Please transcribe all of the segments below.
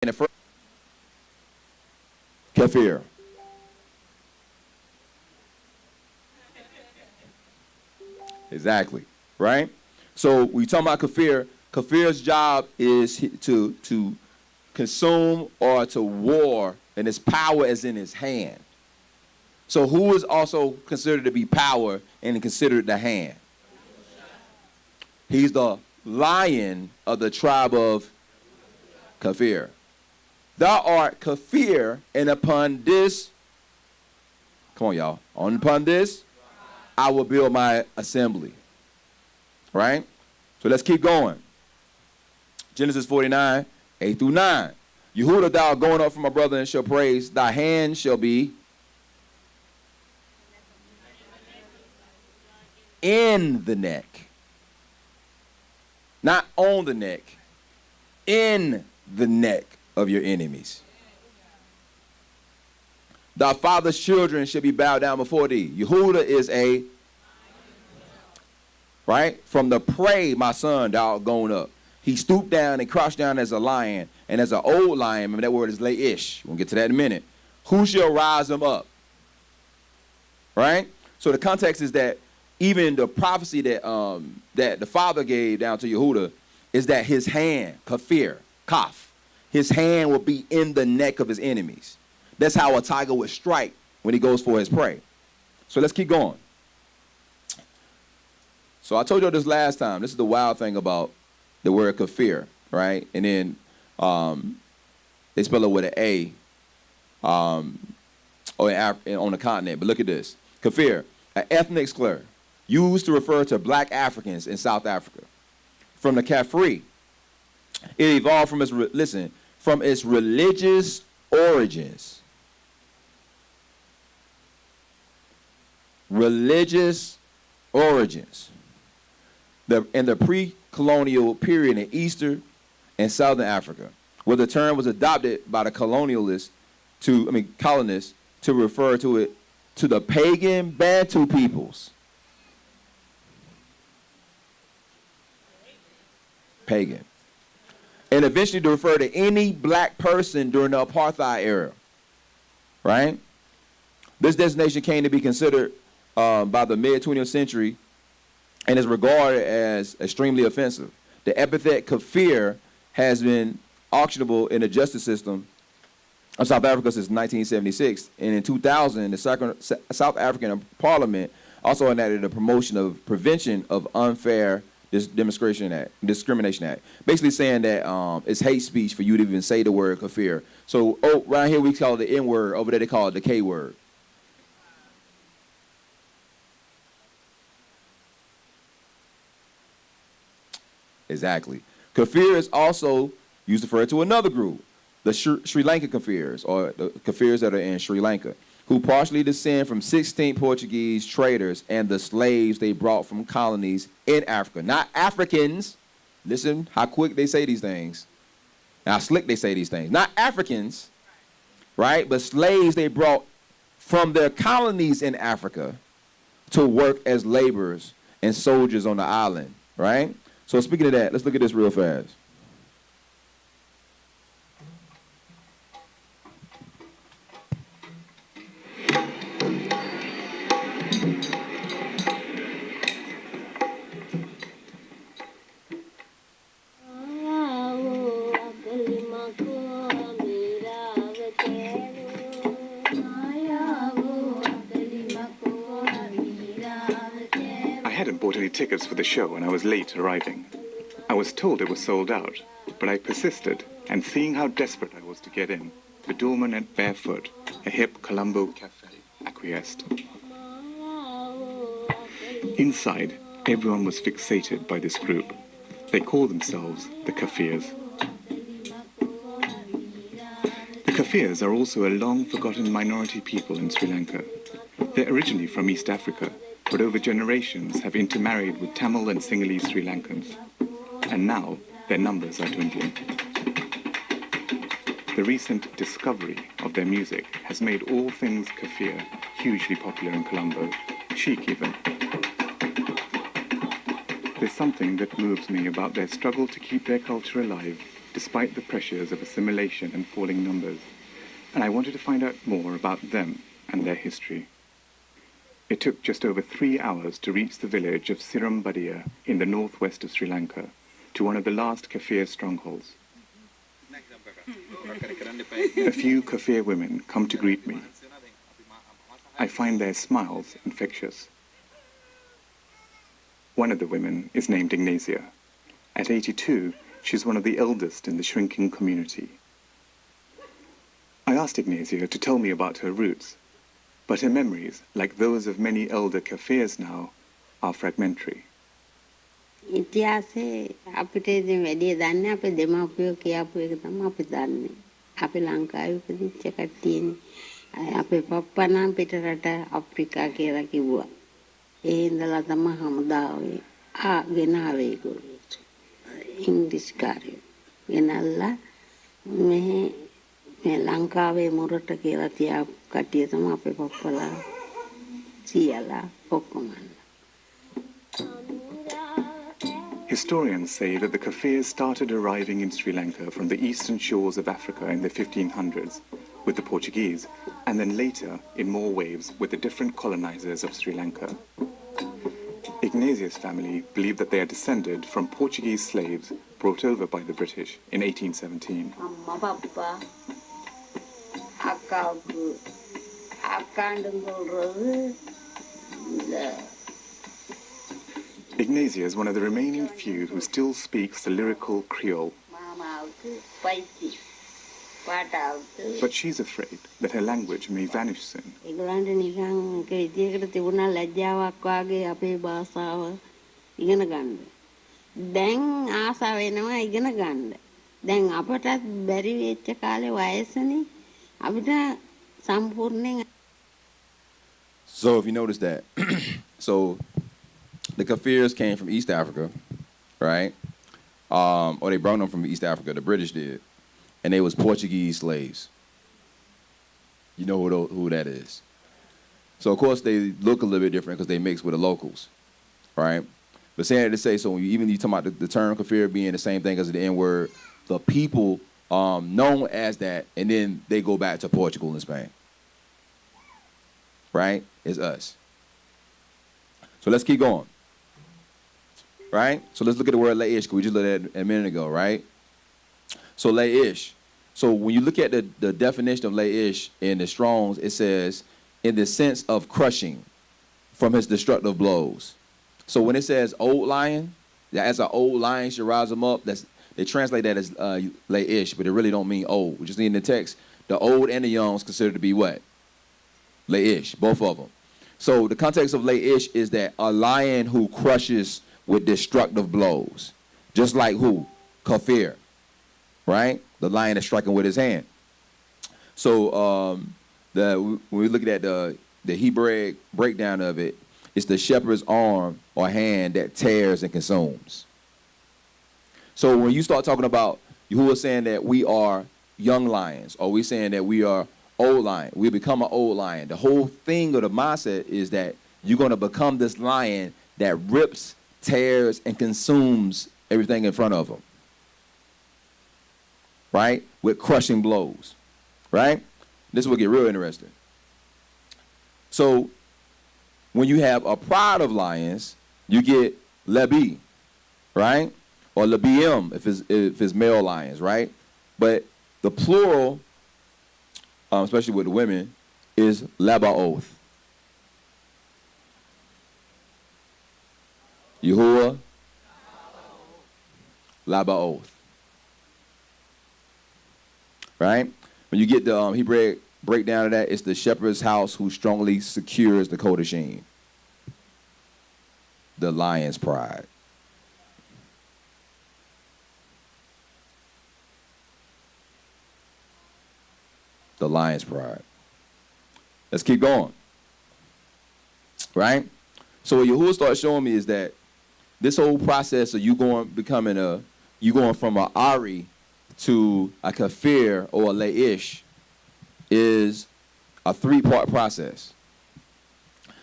the first kafir. Exactly, right? So we talking about kafir. Kafir's job is to consume or to war, and his power is in his hand. So who is also considered to be power and considered the hand? He's the lion of the tribe of Kafir. Thou art Kafir, and upon this, come on y'all, upon this, I will build my assembly. Right? So let's keep going. Genesis 49, 8 through 9. Yehuda, thou art going up from my brother and shall praise. Thy hand shall be in the neck. Not on the neck. In the neck of your enemies. Thy father's children shall be bowed down before thee. Yehuda is a, right? From the prey, my son, thou art going up. He stooped down and crouched down as a lion, and as an old lion, remember that word is laish. We'll get to that in a minute. Who shall rise him up? Right? So the context is that even the prophecy that that the father gave down to Yehuda is that his hand, kafir, kaf, his hand will be in the neck of his enemies. That's how a tiger would strike when he goes for his prey. So let's keep going. So I told you this last time. This is the wild thing about the word kafir, right? And then they spell it with an A on the continent. But look at this. Kafir, an ethnic slur used to refer to black Africans in South Africa. From the Kafri, it evolved from its religious origins. Religious origins. In the pre-colonial period in Eastern and Southern Africa, where the term was adopted by the colonists to refer to it to the pagan Bantu peoples. Pagan. And eventually to refer to any black person during the apartheid era. Right? This designation came to be considered by the mid-20th century and is regarded as extremely offensive. The epithet kafir has been auctionable in the justice system of South Africa since 1976. And in 2000, the South African Parliament also enacted the promotion of prevention of unfair discrimination act, basically saying that it's hate speech for you to even say the word kafir. So around here we call it the N word. Over there they call it the K word. Exactly. Kafir is also used to refer to another group, the Sri Lankan Kafirs, or the Kafirs that are in Sri Lanka, who partially descend from 16 Portuguese traders and the slaves they brought from colonies in Africa. Not Africans. Listen how quick they say these things. And how slick they say these things. Not Africans, right? But slaves they brought from their colonies in Africa to work as laborers and soldiers on the island, right? So speaking of that, let's look at this real fast. I hadn't bought any tickets for the show and I was late arriving. I was told it was sold out, but I persisted, and seeing how desperate I was to get in, bedormand and barefoot, a hip Colombo cafe acquiesced. Inside, everyone was fixated by this group. They call themselves the Kafirs. The Kafirs are also a long-forgotten minority people in Sri Lanka. They're originally from East Africa, but over generations have intermarried with Tamil and Sinhalese Sri Lankans. And now their numbers are dwindling. The recent discovery of their music has made all things Kafir hugely popular in Colombo, chic even. There's something that moves me about their struggle to keep their culture alive despite the pressures of assimilation and falling numbers, and I wanted to find out more about them and their history. It took just over 3 hours to reach the village of Sirambadia in the northwest of Sri Lanka, to one of the last Kafir strongholds. A few Kafir women come to greet me. I find their smiles infectious. One of the women is named Ignacia. At 82, she's one of the eldest in the shrinking community. I asked Ignacia to tell me about her roots, but her memories, like those of many elder Kafirs now, are fragmentary. ඉතිහාසයේ අපිට ඉතින් වැඩි දන්නේ අපේ දෙමාපියෝ කියපු එක තමයි අපි දන්නේ. අපි ලංකාවේ ඉපදිච්ච කට්ටියනේ. අපේ පප්පා නම් පිටරට අප්‍රිකා කියලා කිව්වා. ඒ ඉඳලා තමයි හමුදාවේ ගෙනාවේ ඒගොල්ලෝ. ඉංග්‍රීසි කාර්යය. ගෙනල්ලා මේ ලංකාවේ මුරට කියලා තියාපු කට්ටිය තමයි අපේ පප්පලා සීයලා ඔක්කොම. Historians say that the Kafirs started arriving in Sri Lanka from the eastern shores of Africa in the 1500s with the Portuguese, and then later in more waves with the different colonizers of Sri Lanka. Ignacia's family believed that they are descended from Portuguese slaves brought over by the British in 1817. Ignacia is one of the remaining few who still speaks the lyrical Creole. But she's afraid that her language may vanish soon. So if you notice that, so the Kafirs came from East Africa, right? Or they brought them from East Africa, the British did. And they was Portuguese slaves. You know who that is. So, of course, they look a little bit different because they mix with the locals, right? But saying that to say, so when you talk about the term Kafir being the same thing as the N-word, the people known as that, and then they go back to Portugal and Spain, right? It's us. So let's keep going, right? So let's look at the word la'ish, because we just looked at it a minute ago, right? So la'ish. So when you look at the definition of la'ish in the Strong's, it says, in the sense of crushing from his destructive blows. So when it says old lion, that as an old lion should rise him up, they translate that as la'ish, but it really don't mean old. We just need in the text, the old and the young is considered to be what? La'ish, both of them. So the context of la'ish is that a lion who crushes with destructive blows. Just like who? Kafir, right? The lion is striking with his hand. So when we look at the Hebrew breakdown of it, it's the shepherd's arm or hand that tears and consumes. So when you start talking about, Yahuwah saying that we are young lions, or we saying that we are old lion, we become an old lion. The whole thing of the mindset is that you're going to become this lion that rips, tears, and consumes everything in front of him, right? With crushing blows, right? This will get real interesting. So when you have a pride of lions, you get lebi, right? Or lebiim if it's male lions, right? But the plural, especially with the women, is labaoth. Yahuwah, labaoth. Right? When you get the Hebrew breakdown of that, it's the shepherd's house who strongly secures the kodashim. The lion's pride. The lion's pride. Let's keep going. Right? So what Yahuwah starts showing me is that this whole process of you going from a Ari to a Kafir or a La'ish is a 3-part process.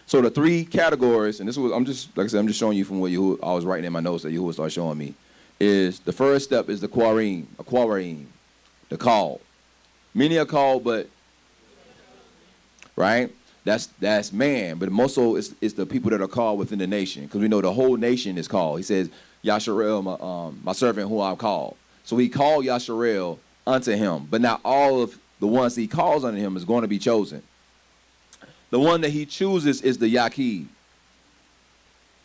So the 3 categories, and this was I'm just showing you from what I was writing in my notes that Yahuwah started showing me. is the first step is the quarim, the call. Many are called, but right, that's man. But most so it's the people that are called within the nation, because we know the whole nation is called. He says, Yasharel, my servant who I've called. So he called Yasharel unto him, but not all of the ones he calls unto him is going to be chosen. The one that he chooses is the Yaqid,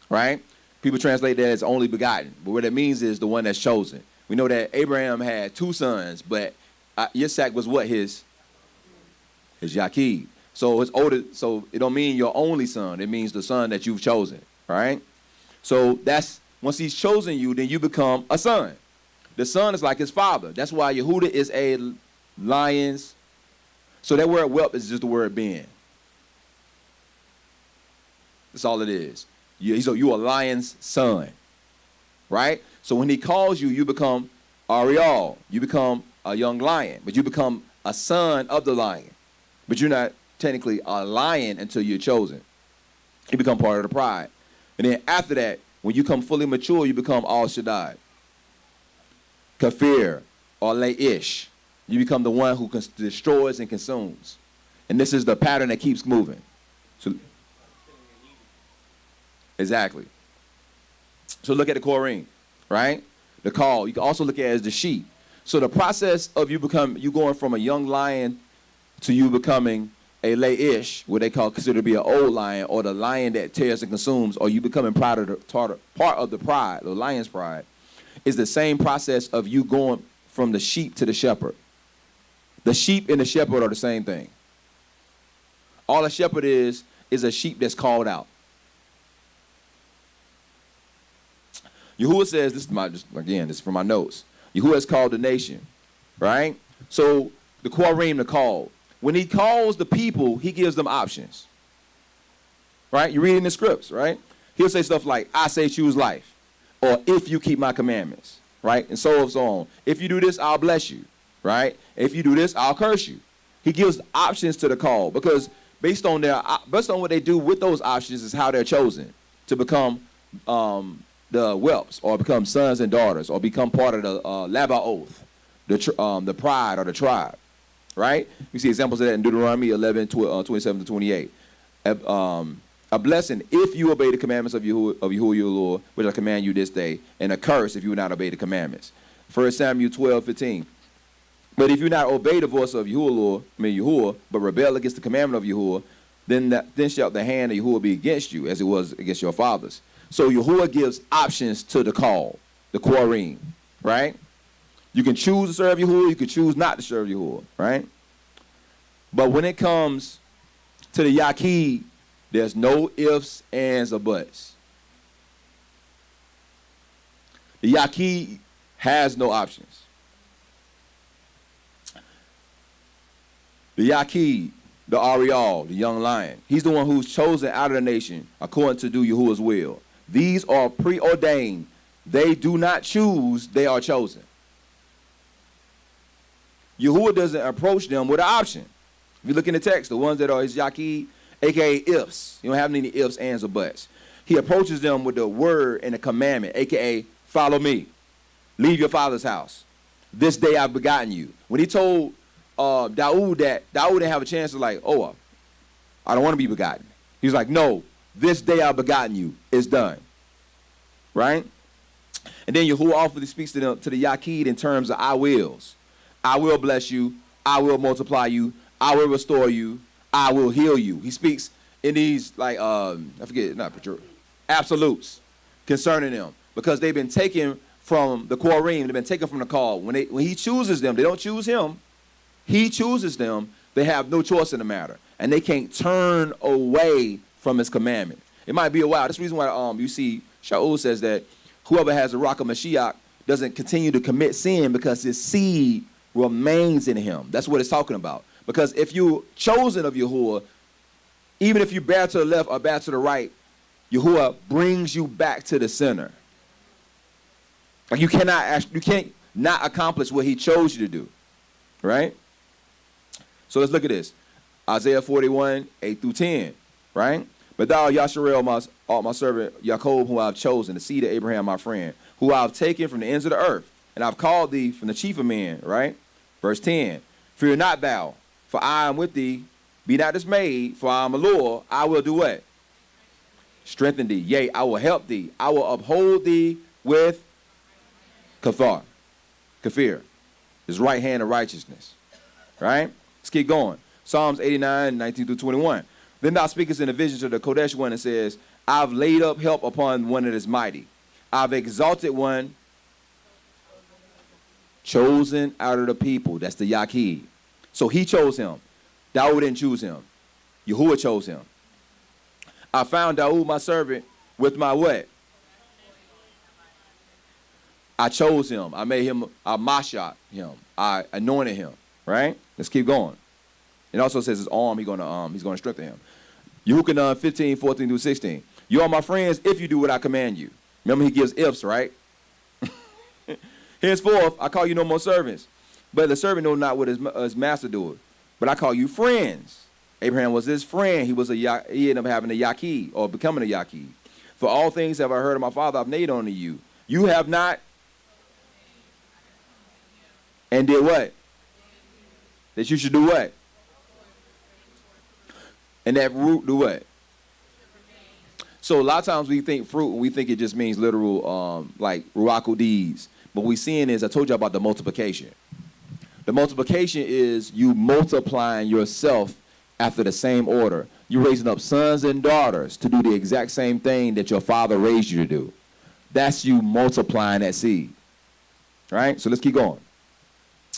right? People translate that as only begotten, but what it means is the one that's chosen. We know that Abraham had 2 sons, but Yitzhak was what? His Yaqid. So it's older. So it don't mean your only son. It means the son that you've chosen, right? So that's once he's chosen you, then you become a son. The son is like his father. That's why Yehuda is a lion's. So that word whelp is just the word ben. That's all it is. So you're a lion's son, right? So when he calls you, you become Ariel. You become a young lion, but you become a son of the lion. But you're not technically a lion until you're chosen. You become part of the pride. And then after that, when you come fully mature, you become all SHADAD. Kafir or Leish. You become the one who destroys and consumes. And this is the pattern that keeps moving. So, exactly. So look at the Korim, right? The call. You can also look at it as the sheep. So the process of you going from a young lion to you becoming a Leish, what they consider to be an old lion, or the lion that tears and consumes, or you becoming part of the pride, the lion's pride, is the same process of you going from the sheep to the shepherd. The sheep and the shepherd are the same thing. All a shepherd is a sheep that's called out. Yahuwah says, this is from my notes. Yahuwah has called the nation, right? So the Quarim, the call. When he calls the people, he gives them options, right? You read in the scripts, right? He'll say stuff like, I say choose life, or if you keep my commandments, right? And so on. If you do this, I'll bless you, right? If you do this, I'll curse you. He gives options to the call, because based on what they do with those options is how they're chosen to become the whelps, or become sons and daughters, or become part of the Labaoth, the pride or the tribe, right? We see examples of that in Deuteronomy 11, 27 to 28. A blessing if you obey the commandments of Yahuwah your Lord, which I command you this day, and a curse if you will not obey the commandments. 1 Samuel 12, 15. But if you not obey the voice of Yahuwah, but rebel against the commandment of Yahuwah, then shall the hand of Yahuwah be against you, as it was against your fathers. So Yahuwah gives options to the call, the Quarim, right? You can choose to serve Yahuwah, you can choose not to serve Yahuwah, right? But when it comes to the Yaqid, there's no ifs, ands, or buts. The Yaqid has no options. The Yaqid, the Ariel, the young lion, he's the one who's chosen out of the nation according to do Yahuwah's will. These are preordained. They do not choose, they are chosen. Yahuwah doesn't approach them with an option. If you look in the text, the ones that are his Yaqid, a.k.a. ifs. You don't have any ifs, ands, or buts. He approaches them with the word and the commandment, a.k.a. follow me. Leave your father's house. This day I've begotten you. When he told Daud that, Daud didn't have a chance to I don't want to be begotten. He was like, no, this day I've begotten you. It's done. Right? And then Yahuwah awfully speaks to the Yaqid in terms of I wills. I will bless you. I will multiply you. I will restore you. I will heal you. He speaks in these absolutes concerning them, because they've been taken from the Quarim. They've been taken from the call. When he chooses them, they don't choose him. He chooses them. They have no choice in the matter, and they can't turn away from his commandment. It might be a while. That's the reason why you see Shaul says that whoever has the rock of Mashiach doesn't continue to commit sin, because his seed remains in him. That's what it's talking about. Because if you're chosen of Yahuwah, even if you bear to the left or bear to the right, Yahuwah brings you back to the center. Like you can't not accomplish what he chose you to do, right? So let's look at this. Isaiah 41, 8 through 10, right? But thou, Yasharel, my servant, Jacob, whom I have chosen, the seed of Abraham, my friend, who I've taken from the ends of the earth, and I've called thee from the chief of men, right? Verse 10, fear not thou, for I am with thee. Be not dismayed, for I am ALUAH. I will do what? Strengthen thee. Yea, I will help thee. I will uphold thee with Kafir, his right hand of righteousness. Right? Let's keep going. Psalms 89, 19 through 21. Then thou speakest in the vision to the Kodesh one and says, I've laid up help upon one that is mighty. I've exalted one chosen out of the people. That's the Yaqid. So he chose him. Dawood didn't choose him. Yahuwah chose him. I found Dawood my servant with my what? I chose him. I made him, I mashat him. I anointed him. Right? Let's keep going. It also says his arm, he's gonna strengthen him. Yahushua 15, 14 through 16. You are my friends if you do what I command you. Remember, he gives ifs, right? Henceforth, I call you no more servants. But the servant know not what his master doeth. But I call you friends. Abraham was his friend. He ended up having a Yaqid, or becoming a Yaqid. For all things have I heard of my father, I've made unto you. You have not. And did what? That you should do what? And that root do what? So a lot of times we think fruit and we think it just means literal like ruach deeds. But what we seeing is, I told you about the multiplication. The multiplication is you multiplying yourself after the same order. You're raising up sons and daughters to do the exact same thing that your father raised you to do. That's you multiplying that seed. Right? So let's keep going.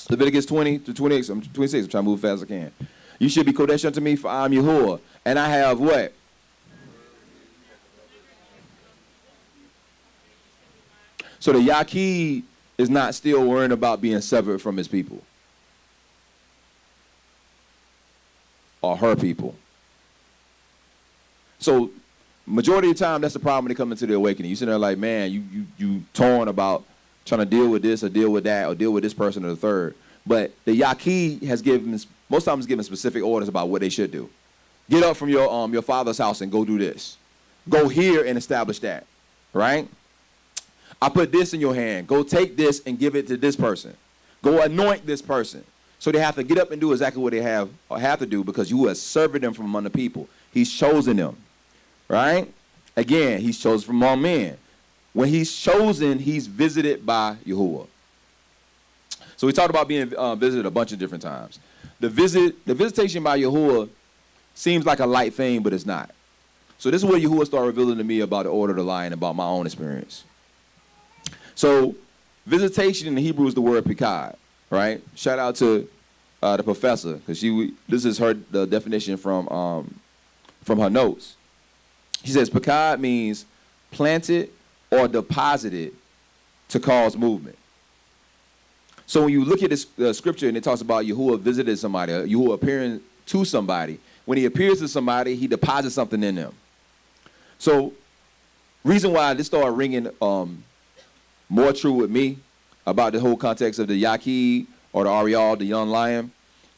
Leviticus 20 to 26. I'm trying to move fast as I can. You should be Kodesh unto me, for I am Yahuwah. And I have what? So the Yaqid is not still worrying about being severed from his people. Or her people. So majority of the time, that's the problem when they come into the awakening. You sit there like, man, you torn about trying to deal with this or deal with that or deal with this person or the third. But the Yaqid has given, most times given specific orders about what they should do. Get up from your father's house and go do this. Go here and establish that. Right? I put this in your hand. Go take this and give it to this person. Go anoint this person. So they have to get up and do exactly what they have to do, because you have served them from among the people. He's chosen them. Right? Again, he's chosen from among men. When he's chosen, he's visited by Yahuwah. So we talked about being visited a bunch of different times. The visitation by Yahuwah seems like a light thing, but it's not. So this is where Yahuwah started revealing to me about the order of the lion, about my own experience. So visitation in the Hebrew is the word pikad, right? Shout out to the professor, because this is the definition from her notes. She says pikad means planted or deposited to cause movement. So when you look at this scripture and it talks about Yahuwah visited somebody, Yahuwah appearing to somebody, when he appears to somebody, he deposits something in them. So reason why this started ringing more true with me about the whole context of the Yaqid or the Ariel, the young lion,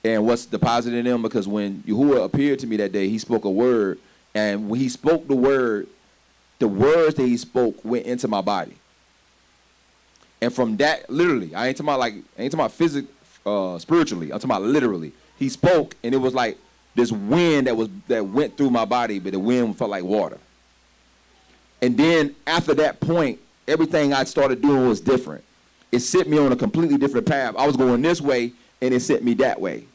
and what's deposited in them, because when Yahuwah appeared to me that day, he spoke a word, and when he spoke the words that he spoke went into my body. And from that, literally, I ain't talking about spiritually. I'm talking about literally. He spoke, and it was like this wind that went through my body, but the wind felt like water. And then after that point, everything I started doing was different. It set me on a completely different path. I was going this way, and it sent me that way.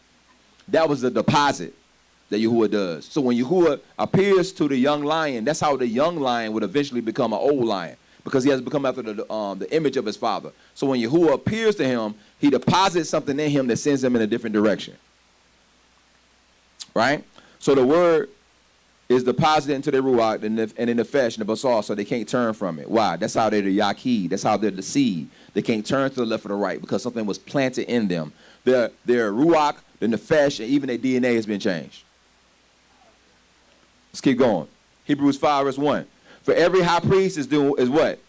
That was the deposit that Yahuwah does. So when Yahuwah appears to the young lion, that's how the young lion would eventually become an old lion, because he has become after the image of his father. So when Yahuwah appears to him, he deposits something in him that sends him in a different direction. Right? So the word is deposited into the ruach and in the flesh and the basar, so they can't turn from it. Why? That's how they're the Yaqid. That's how they're the seed. They can't turn to the left or the right because something was planted in them. Their ruach, the nefesh, and even their DNA has been changed. Let's keep going. Hebrews 5 verse 1. For every high priest is what?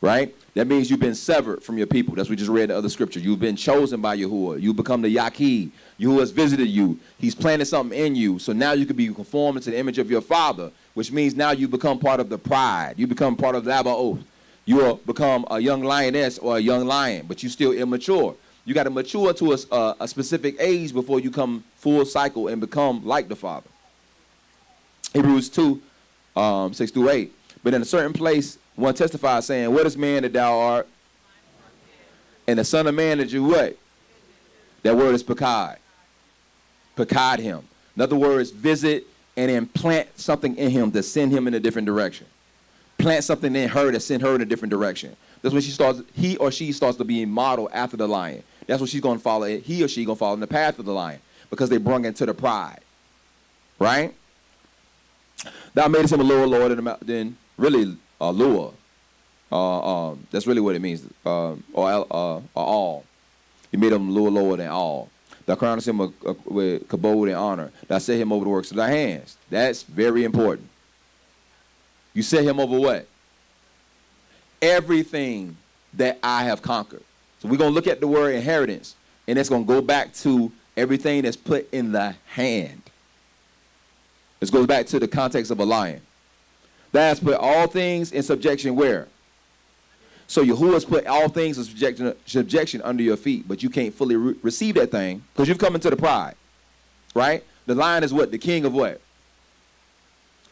right? That means you've been severed from your people. That's what we just read in the other scripture. You've been chosen by Yahuwah. You become the Yaqui. Yahuwah has visited you. He's planted something in you. So now you can be conformed to the image of your father, which means now you become part of the pride. You become part of the Abaoth. You will become a young lioness or a young lion, but you're still immature. You got to mature to a specific age before you come full cycle and become like the father. Hebrews 2, 6 through 8. But in a certain place, one testifies saying, what is man that thou art? And the son of man that you what? That word is pakad. Pakad him. In other words, visit and implant something in him to send him in a different direction. Plant something in her to send her in a different direction. That's when he or she starts to be modeled after the lion. That's what she's going to follow. He or she going to follow in the path of the lion because they brung into the pride. Right? Thou madest him a lower Lord than really ALUAH. That's really what it means. Or all. He made him lower than all. Thou crownest him with kabod and honor. Thou set him over the works of thy hands. That's very important. You set him over what? Everything that I have conquered. So we're going to look at the word inheritance, and it's going to go back to everything that's put in the hand. This goes back to the context of a lion. That has put all things in subjection where? So Yahuwah has put all things in subjection under your feet, but you can't fully receive that thing because you've come into the pride, right? The lion is what? The king of what?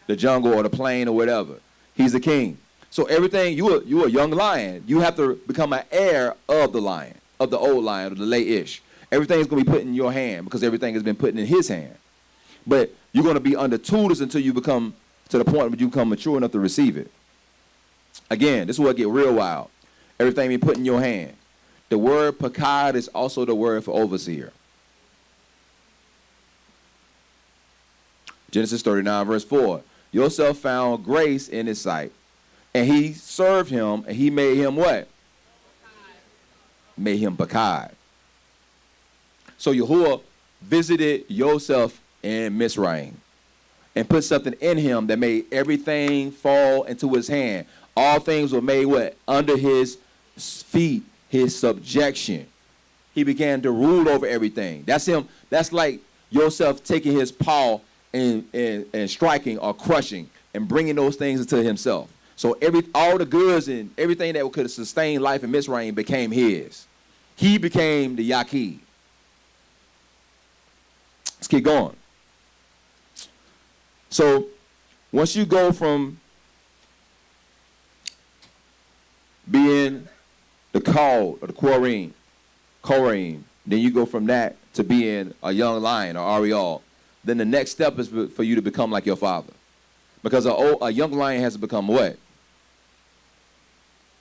The jungle or the plain or whatever. He's the king. So everything, you're a young lion. You have to become an heir of the lion, of the old lion, of the late-ish. Everything's going to be put in your hand because everything has been put in his hand. But you're going to be under tutors until you become to the point where you become mature enough to receive it. Again, this is what get real wild. Everything be put in your hand. The word pakad is also the word for overseer. Genesis 39, verse 4. Yosef found grace in his sight. And he served him, and he made him what? Made him pakad. So Yahuwah visited Yosef in Mizraim and put something in him that made everything fall into his hand. All things were made what? Under his feet, his subjection. He began to rule over everything. That's him. That's like Yosef taking his paw and striking or crushing and bringing those things into himself. So all the goods and everything that could sustain life in Mizraim became his. He became the Yaqui. Let's keep going. So once you go from being the called or the Korim, then you go from that to being a young lion or Ariel. Then the next step is for you to become like your father. Because a young lion has to become what?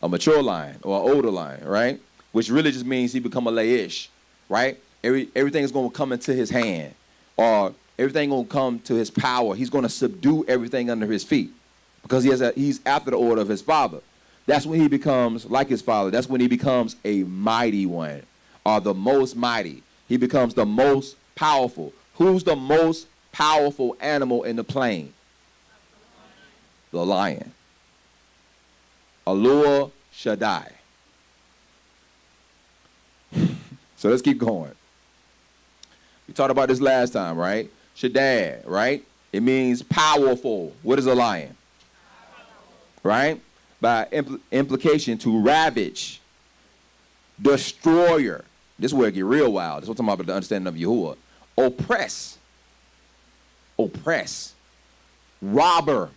A mature lion or an older lion, right? Which really just means he become a laish, right? Everything is going to come into his hand, or everything going to come to his power. He's going to subdue everything under his feet because he's after the order of his father. That's when he becomes like his father. That's when he becomes a mighty one, or the most mighty. He becomes the most powerful. Who's the most powerful animal in the plain? The lion. ALUAH SHADAD. So let's keep going. We talked about this last time, right? SHADAD, right? It means powerful. What is a lion? Right? By implication, to ravage, destroyer. This is where it get real wild. This is what I'm talking about the understanding of Yahuwah. Oppress, robber,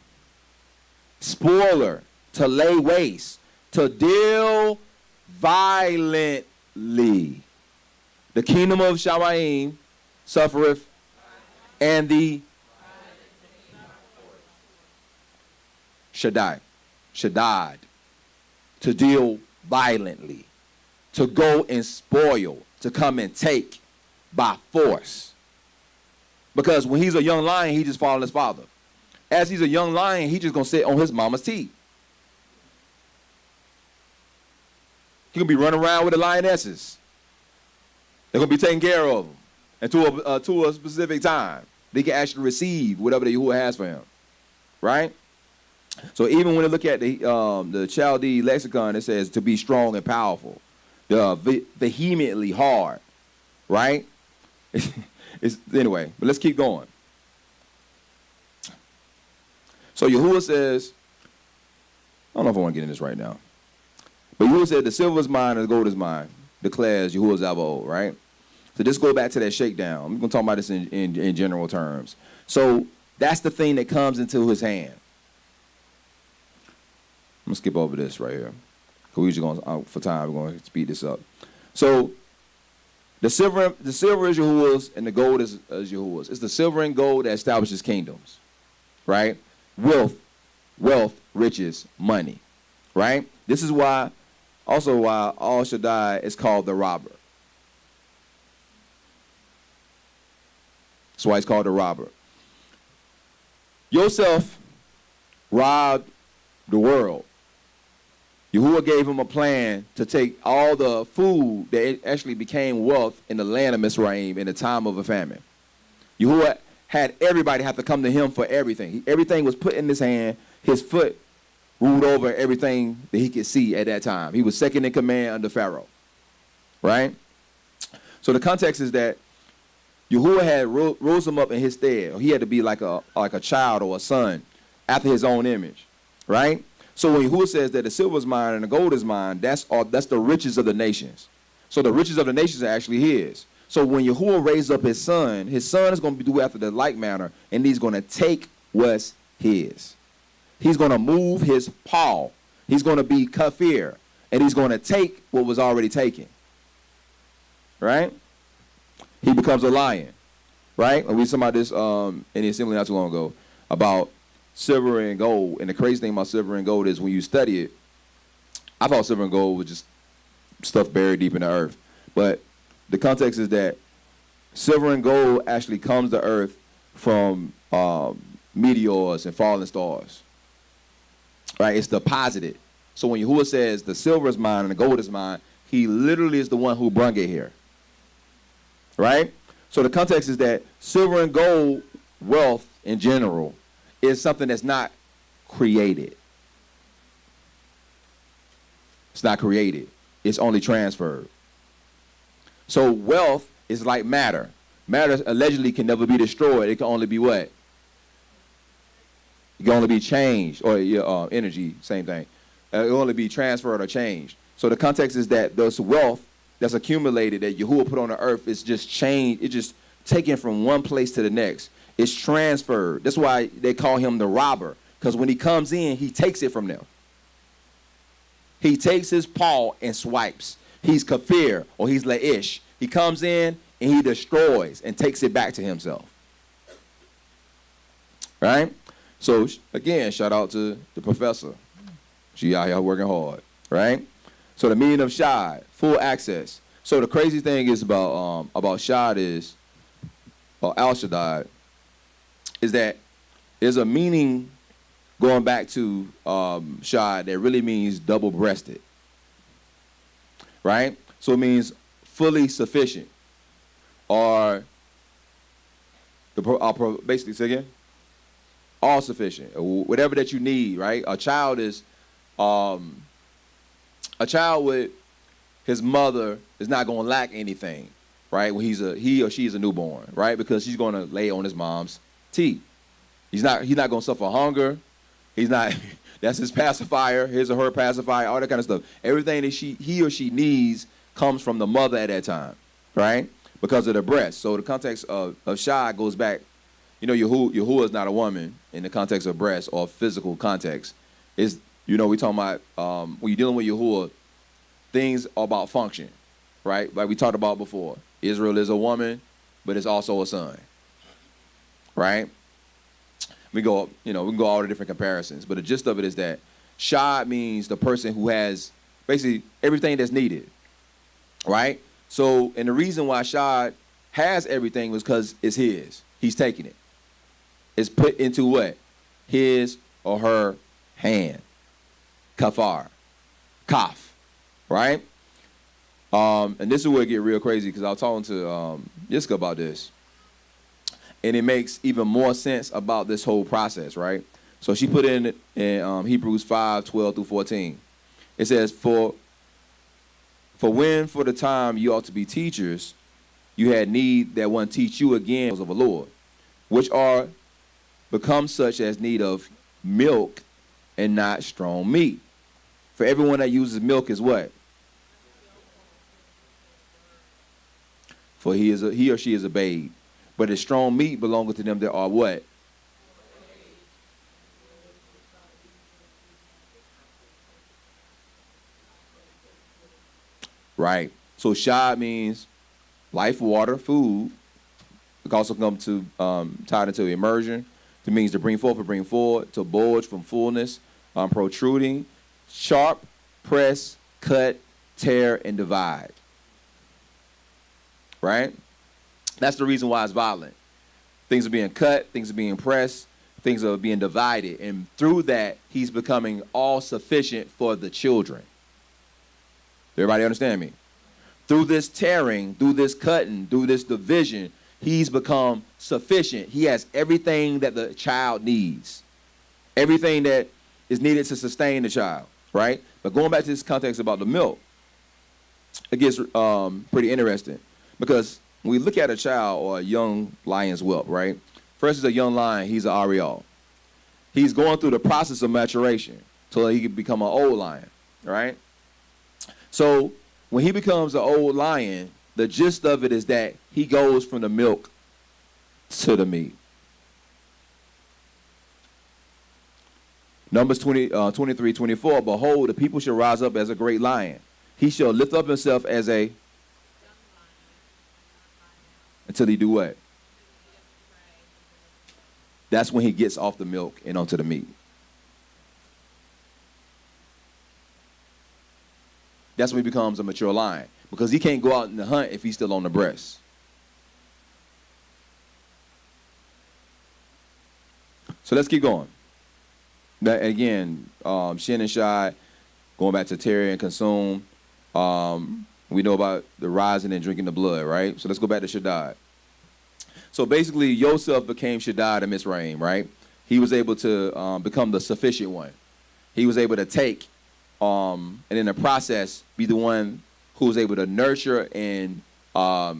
spoiler, to lay waste, to deal violently. The kingdom of Shamayim suffereth, and the Shadad, to deal violently, to go and spoil, to come and take by force. Because when he's a young lion, he just follows his father. As he's a young lion, he's just going to sit on his mama's teeth. He's going to be running around with the lionesses. They're going to be taking care of him until a specific time. They can actually receive whatever the Yahuwah has for him. Right? So even when you look at the Chaldee lexicon, it says to be strong and powerful, vehemently hard, right? Anyway, but let's keep going. So Yahuwah says, I don't know if I want to get in this right now, but Yahuwah said, the silver is mine and the gold is mine, declares Yahuwah Zavaot, right? So just go back to that shakedown. I'm going to talk about this in general terms. So that's the thing that comes into his hand. I'm going to skip over this right here. Because we're usually going to, for time, we're going to speed this up. So the silver is Yahuwah's and the gold is Yahuwah's. It's the silver and gold that establishes kingdoms, right? Wealth, riches, money, right? This is why Al Shaddai is called the robber. That's why he's called the robber. Yosef robbed the world. Yahuwah gave him a plan to take all the food that actually became wealth in the land of Mizraim in the time of a famine. Yahuwah had everybody have to come to him for everything. Everything was put in his hand. His foot ruled over everything that he could see at that time. He was second in command under Pharaoh, right? So the context is that Yahuwah had rose him up in his stead. Or he had to be like a child or a son after his own image, right? So when Yahuwah says that the silver is mine and the gold is mine, that's the riches of the nations. So the riches of the nations are actually his. So when Yahuwah raised up his son is going to do after the like manner, and he's going to take what's his. He's going to move his paw. He's going to be kafir, and he's going to take what was already taken. Right? He becomes a lion. Right? And we talked about this in the assembly not too long ago about silver and gold. And the crazy thing about silver and gold is when you study it, I thought silver and gold was just stuff buried deep in the earth. But the context is that silver and gold actually comes to earth from meteors and falling stars. Right? It's deposited. So when Yahuwah says the silver is mine and the gold is mine, he literally is the one who brung it here. Right? So the context is that silver and gold wealth in general is something that's not created. It's not created. It's only transferred. So wealth is like matter. Matter allegedly can never be destroyed. It can only be what? It can only be changed, or energy, same thing. It can only be transferred or changed. So the context is that this wealth that's accumulated that Yahuwah put on the earth is just changed. It's just taken from one place to the next. It's transferred. That's why they call him the robber, because when he comes in, he takes it from them. He takes his paw and swipes. He's kafir, or he's la'ish. He comes in and he destroys and takes it back to himself. Right? So, again, shout out to the professor. She out here working hard. Right? So the meaning of Shad, full access. So the crazy thing is about Shad is, or Al Shaddai, is that there's a meaning going back to Shad that really means double-breasted. Right? So it means fully sufficient. Or, basically, say again? All sufficient. Whatever that you need, right? A child with his mother is not going to lack anything, right? When he or she is a newborn, right? Because she's going to lay on his mom's teeth. He's not going to suffer hunger. He's not. That's his pacifier, his or her pacifier, all that kind of stuff. Everything that he or she needs comes from the mother at that time, right? Because of the breast. So the context of Shad goes back. You know, Yahuwah is not a woman in the context of breast or physical context. Is we talking about when you're dealing with Yahuwah, things are about function, right? Like we talked about before. Israel is a woman, but it's also a son, right? We can go all the different comparisons, but the gist of it is that Shad means the person who has basically everything that's needed, right? So, and the reason why Shad has everything was because it's his. He's taking it. It's put into what? His or her hand. Kafar. Kaf. Right? And this is where it get real crazy, because I was talking to Yiska about this. And it makes even more sense about this whole process, right? So she put in Hebrews 5:12-14. It says, For when for the time you ought to be teachers, you had need that one teach you again of the Lord, which are become such as need of milk and not strong meat. For everyone that uses milk is what? For he or she is a babe. But the strong meat belongeth to them that are what? Right. So shad means life, water, food. It can also come to tied into immersion. It means to bring forth or bring forward, to bulge from fullness, protruding, sharp, press, cut, tear, and divide. Right? That's the reason why it's violent. Things are being cut, things are being pressed, things are being divided. And through that, he's becoming all sufficient for the children. Everybody understand me? Through this tearing, through this cutting, through this division, he's become sufficient. He has everything that the child needs. Everything that is needed to sustain the child, right? But going back to this context about the milk, it gets pretty interesting. Because when we look at a child or a young lion's whelp, right? First is a young lion, he's an Ariel. He's going through the process of maturation till he can become an old lion, right? So when he becomes an old lion, the gist of it is that he goes from the milk to the meat. Numbers 23:24, behold, the people shall rise up as a great lion. He shall lift up himself as a... Until he do what? That's when he gets off the milk and onto the meat. That's when he becomes a mature lion. Because he can't go out in the hunt if he's still on the breast. So let's keep going. That, again, Shin and Shai, going back to Terry and Consume. We know about the rising and drinking the blood, right? So let's go back to SHADAD. So basically, Yosef became SHADAD in Mizraim, right? He was able to become the sufficient one. He was able to take, and in the process, be the one who was able to nurture and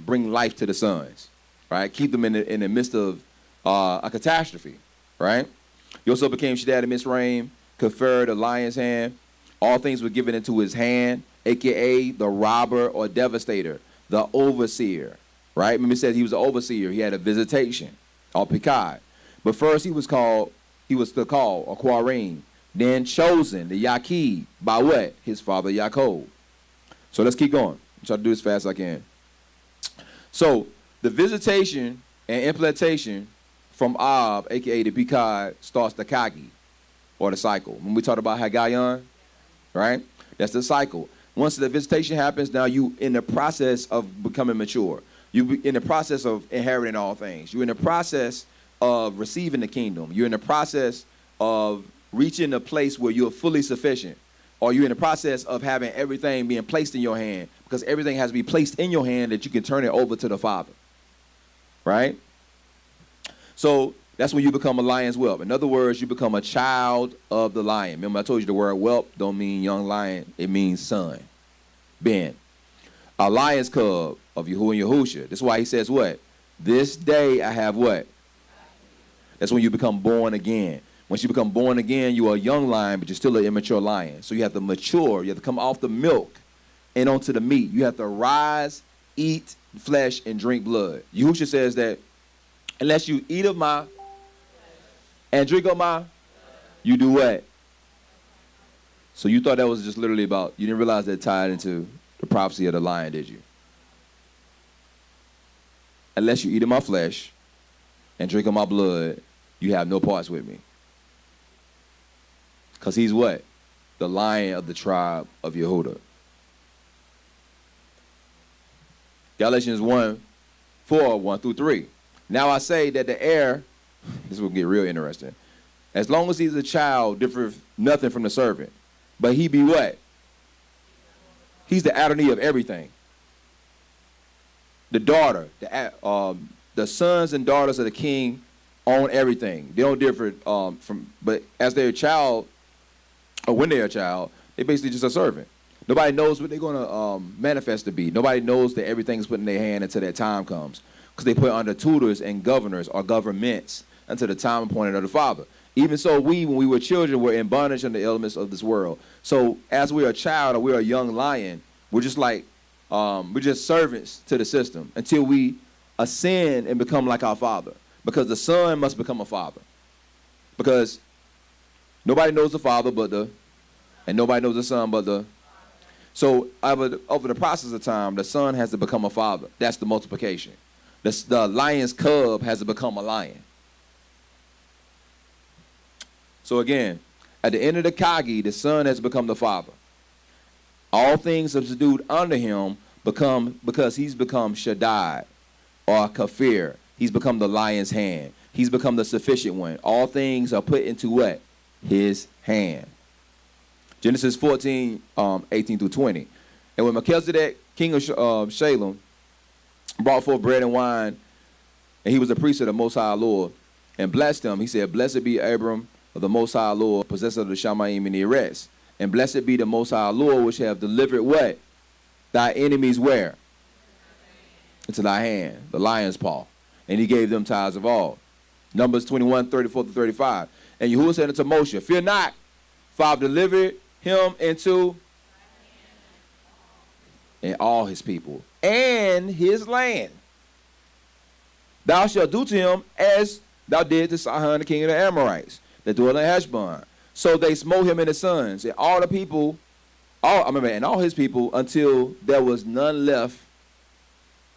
bring life to the sons, right? Keep them in the midst of a catastrophe, right? Yosef became SHADAD in Mizraim, conferred a lion's hand. All things were given into his hand, a.k.a. the robber or devastator, the overseer, right? Remember it said he was an overseer. He had a visitation, or pikad. But first he was still called a quarim, then chosen, the Yaqid, by what? His father Yaakov. So let's keep going. I'll try to do this as fast as I can. So the visitation and implantation from Ab, a.k.a. the pikad, starts the kagi, or the cycle. When we talked about Hagayon, right? That's the cycle. Once the visitation happens, now you in the process of becoming mature. You in the process of inheriting all things. You're in the process of receiving the kingdom. You're in the process of reaching a place where you're fully sufficient. Or you're in the process of having everything being placed in your hand, because everything has to be placed in your hand that you can turn it over to the Father. Right? So that's when you become a lion's whelp. In other words, you become a child of the lion. Remember I told you the word whelp don't mean young lion. It means son. Ben. A lion's cub of Yahuwah and Yahusha. That's why he says what? This day I have what? That's when you become born again. Once you become born again, you are a young lion, but you're still an immature lion. So you have to mature. You have to come off the milk and onto the meat. You have to rise, eat flesh, and drink blood. Yahusha says that unless you eat of my and drink of my, you do what? So you thought that was just literally about, you didn't realize that tied into the prophecy of the lion, did you? Unless you eat of my flesh and drink of my blood, you have no parts with me. Because he's what? The lion of the tribe of Yehuda. Galatians 1:4-1-3. Now I say that the heir, this will get real interesting. As long as he's a child, differeth nothing from the servant. But he be what? He's the Adonai of everything. The daughter, the sons and daughters of the king own everything. They don't differ but as they're a child, or when they're a child, they basically just a servant. Nobody knows what they're going to manifest to be. Nobody knows that everything's put in their hand until that time comes, because they put under tutors and governors or governments until the time appointed of the Father. Even so, when we were children, were in bondage under the elements of this world. So as we're a child or we're a young lion, we're just we're just servants to the system until we ascend and become like our Father. Because the Son must become a father. Because nobody knows the Father and nobody knows the Son but the. So over the process of time, the Son has to become a father. That's the multiplication. The lion's cub has to become a lion. So again, at the end of the Kagi, the Son has become the Father. All things subdued under him because he's become Shadad or Kafir. He's become the lion's hand. He's become the sufficient one. All things are put into what? His hand. Genesis 14, 18 through 20. And when Melchizedek, king of Shalem, brought forth bread and wine, and he was a priest of the Most High Lord, and blessed him, he said, "Blessed be Abram of the Most High Lord, possessor of the Shamayim and the Eretz. And blessed be the Most High Lord, which have delivered what? Thy enemies where? Into thy hand, the lion's paw. And he gave them tithes of all." Numbers 21, 34 to 35. And Yahuwah said unto Moshe, "Fear not, for I have delivered him into and all his people and his land. Thou shalt do to him as thou did to Sihon the king of the Amorites, that dwell in Heshbon." So they smote him and his sons, and all the people, and all his people, until there was none left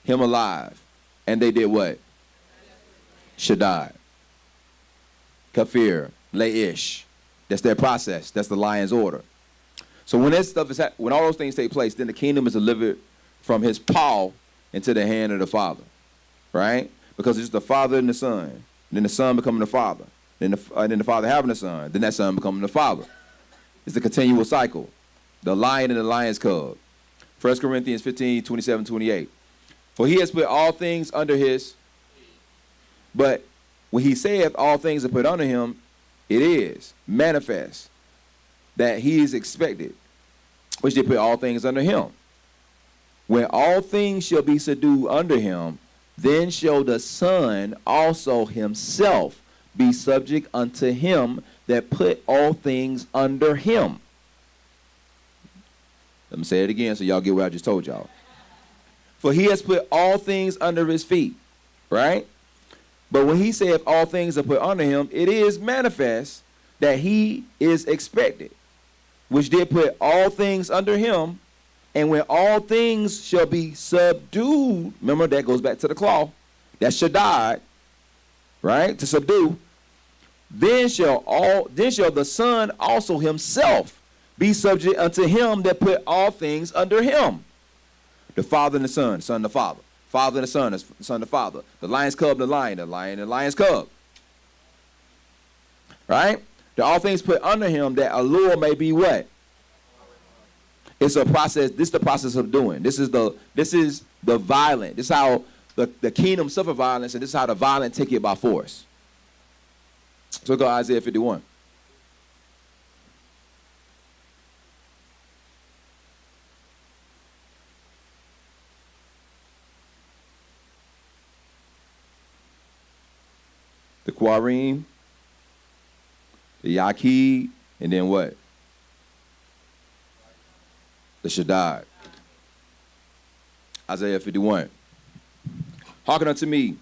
him alive. And they did what? Shadad, Kafir, Laish. That's their process. That's the lion's order. So when that stuff is when all those things take place, then the kingdom is delivered from his paw into the hand of the Father, right? Because it's the Father and the Son. Then the Son becoming the Father. Then the Father having the Son. Then that Son becoming the Father. It's a continual cycle. The lion and the lion's cub. 1 Corinthians 15, 27, 28. For he has put all things under his. But when he saith all things are put under him, it is manifest that he is expected, which they put all things under him. When all things shall be subdued under him, then shall the Son also himself be subject unto him that put all things under him. Let me say it again so y'all get what I just told y'all. For he has put all things under his feet, right? But when he saith all things are put under him, it is manifest that he is expected, which did put all things under him. And when all things shall be subdued, remember that goes back to the claw, that's Shadad, right? To subdue. Then shall the Son also himself be subject unto him that put all things under him. The Father and the Son and the Father. Father and the Son, the Son, the Father. The lion's cub, the lion and the lion's cub. Right? That all things put under him, that ALUAH may be what? It's a process. This is the process of doing. This is the violent. This is how the kingdom suffer violence, and this is how the violent take it by force. So go Isaiah 51. The Quarim, the Yaqid, and then what? The Shadad. Isaiah 51. Hearken unto me,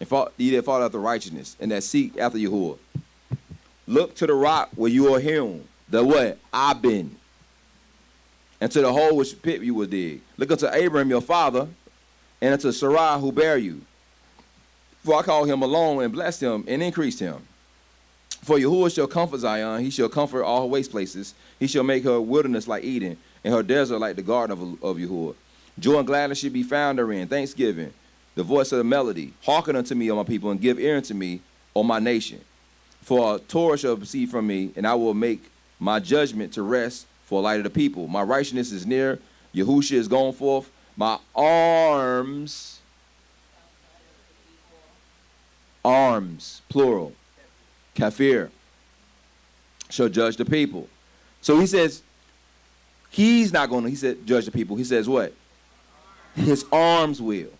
and ye that follow after righteousness, and that seek after Yahuwah. Look to the rock where you are hewn, the what? Abin. And to the hole which pit you will dig. Look unto Abraham your father, and unto Sarah who bare you. For I called him alone and blessed him and increased him. For Yahuwah shall comfort Zion, he shall comfort all her waste places. He shall make her wilderness like Eden, and her desert like the garden of Yahuwah. Joy and gladness should be found therein, thanksgiving, the voice of the melody. Hearken unto me, O my people, and give ear unto me, O my nation. For a Torah shall proceed from me, and I will make my judgment to rest for light of the people. My righteousness is near, YAHUSHA is gone forth, my arms arms, plural, kafir, shall judge the people. So he says, he's not going to, he said, judge the people. He says what? His arms will.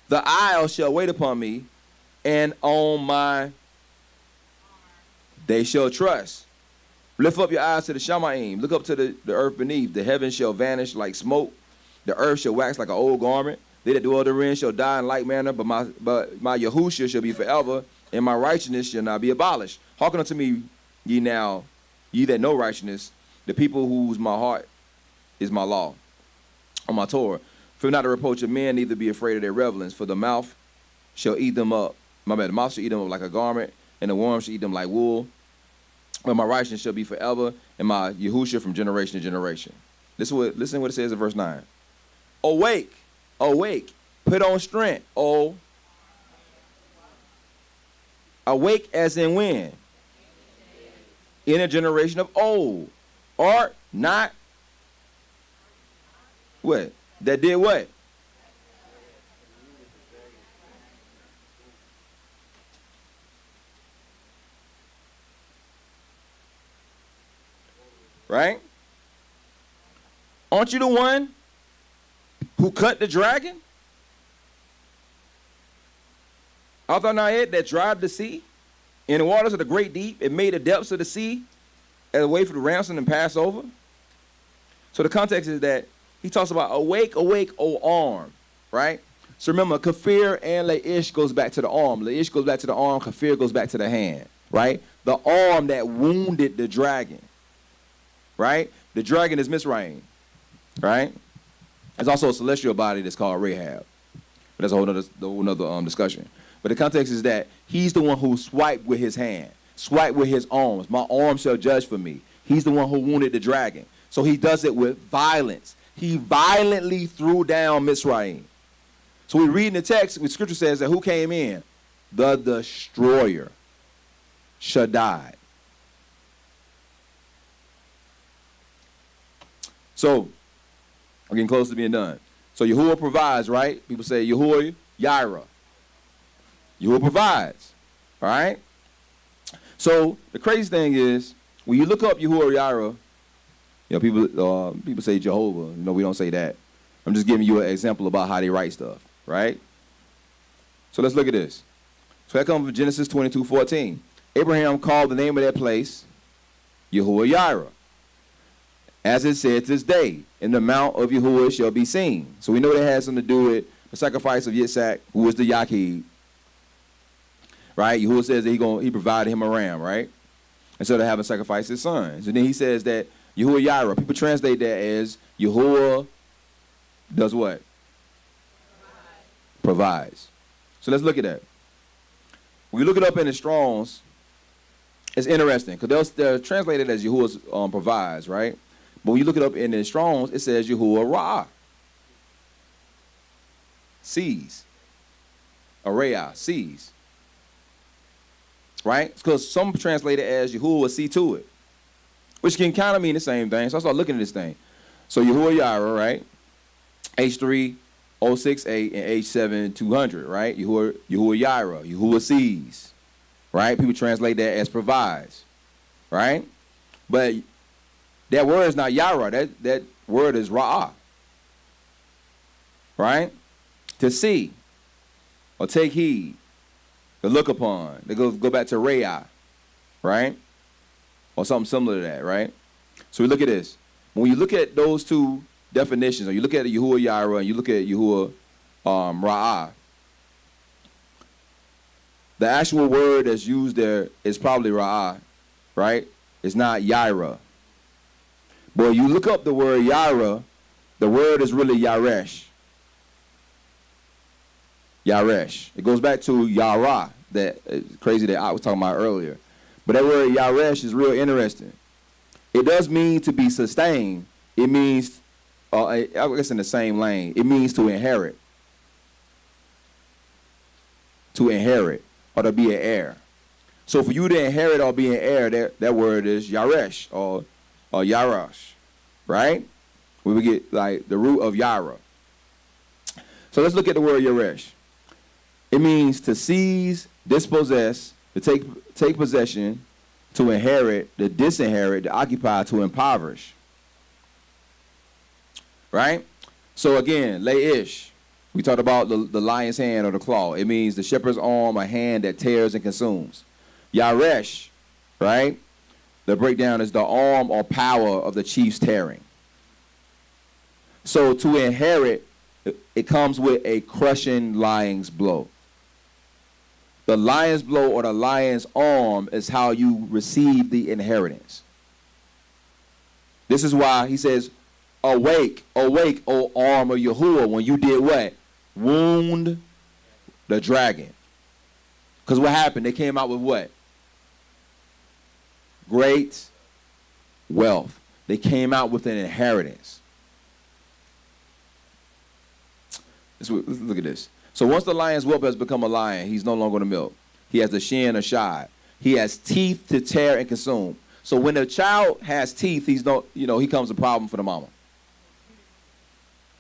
The isle shall wait upon me, and on my, they shall trust. Lift up your eyes to the Shamaim. Look up to the earth beneath. The heavens shall vanish like smoke. The earth shall wax like an old garment. They that dwell therein shall die in like manner, but my YAHUSHA shall be forever, and my righteousness shall not be abolished. Hearken unto me, ye now, ye that know righteousness, the people whose my heart is my law, or my Torah. Fear not the reproach of men, neither be afraid of their revelings, for the mouth shall eat them up. The mouth shall eat them up like a garment, and the worm shall eat them like wool. But my righteousness shall be forever, and my YAHUSHA from generation to generation. Listen to what it says in verse 9. Awake, awake, put on strength, O. Awake as in when? In a generation of old. Art not what? That did what? Right? Aren't you the one who cut the dragon? Art thou not it that dried the sea in the waters of the great deep? It made the depths of the sea as a way for the ransom and pass over. So the context is that he talks about awake, awake, O arm, right? So remember, kafir and leish goes back to the arm. Leish goes back to the arm. Kafir goes back to the hand, right? The arm that wounded the dragon, right? The dragon is Mizraim, right? There's also a celestial body that's called Rahab. But that's a whole nother discussion. But the context is that he's the one who swiped with his hand, swiped with his arms. My arm shall judge for me. He's the one who wounded the dragon. So he does it with violence. He violently threw down Mizraim. So we read in the text, the scripture says that who came in? The destroyer, SHADAD. So we're getting close to being done. So Yahuwah provides, right? People say Yahuwah, Yireh. Yahuwah provides, all right? So the crazy thing is, when you look up Yahuwah, Yireh, you know, people say Jehovah. You know, we don't say that. I'm just giving you an example about how they write stuff, right? So let's look at this. So that comes from Genesis 22:14. Abraham called the name of that place Yahuwah Yireh. As it said this day, in the mount of Yahuwah shall be seen. So we know that has something to do with the sacrifice of Yitzhak, who was the Yaqib. Right? Yahuwah says that he provided him a ram, right? Instead of having sacrificed his sons. And then he says that Yahuwah Yireh, people translate that as Yahuwah does what? Provides. So let's look at that. When you look it up in the Strongs, it's interesting because they're translated as Yahuwah provides, right? But when you look it up in the Strongs, it says Yahuwah Ra'ah. Sees. Arayah, sees. Right? Because some translate it as Yahuwah see to it, which can kind of mean the same thing. So I start looking at this thing. So Yahuwah Yireh, right? H3068 and H7200, right? Yahuwah Yireh, Yahuwah sees, right? People translate that as provides, right? But that word is not Yireh. That word is Ra'ah, right? To see or take heed, to look upon. They go back to Ra'ah, right? Or something similar to that, right? So we look at this. When you look at those two definitions, or you look at Yahuwah Yireh and you look at Yahuwah Ra'ah, the actual word that's used there is probably Ra'ah, right? It's not Yireh. But when you look up the word Yireh, the word is really Yaresh. Yaresh. It goes back to Yarah, that crazy that I was talking about earlier. But that word Yaresh is real interesting. It does mean to be sustained. It means, I guess in the same lane, it means to inherit. To inherit, or to be an heir. So for you to inherit or be an heir, that word is Yaresh, or Yarash, right? We would get like the root of Yara. So let's look at the word Yaresh. It means to seize, dispossess, to take possession, to inherit, to disinherit, to occupy, to impoverish. Right? So again, lay-ish. We talked about the lion's hand or the claw. It means the shepherd's arm, a hand that tears and consumes. Yaresh, right? The breakdown is the arm or power of the chief's tearing. So to inherit, it comes with a crushing lion's blow. The lion's blow or the lion's arm is how you receive the inheritance. This is why he says, awake, awake, O arm of Yahuwah, when you did what? Wound the dragon. Because what happened? They came out with what? Great wealth. They came out with an inheritance. Let's look at this. So once the lion's whelp has become a lion, he's no longer the milk. He has the shin or shad. He has teeth to tear and consume. So when a child has teeth, he's no, he comes a problem for the mama.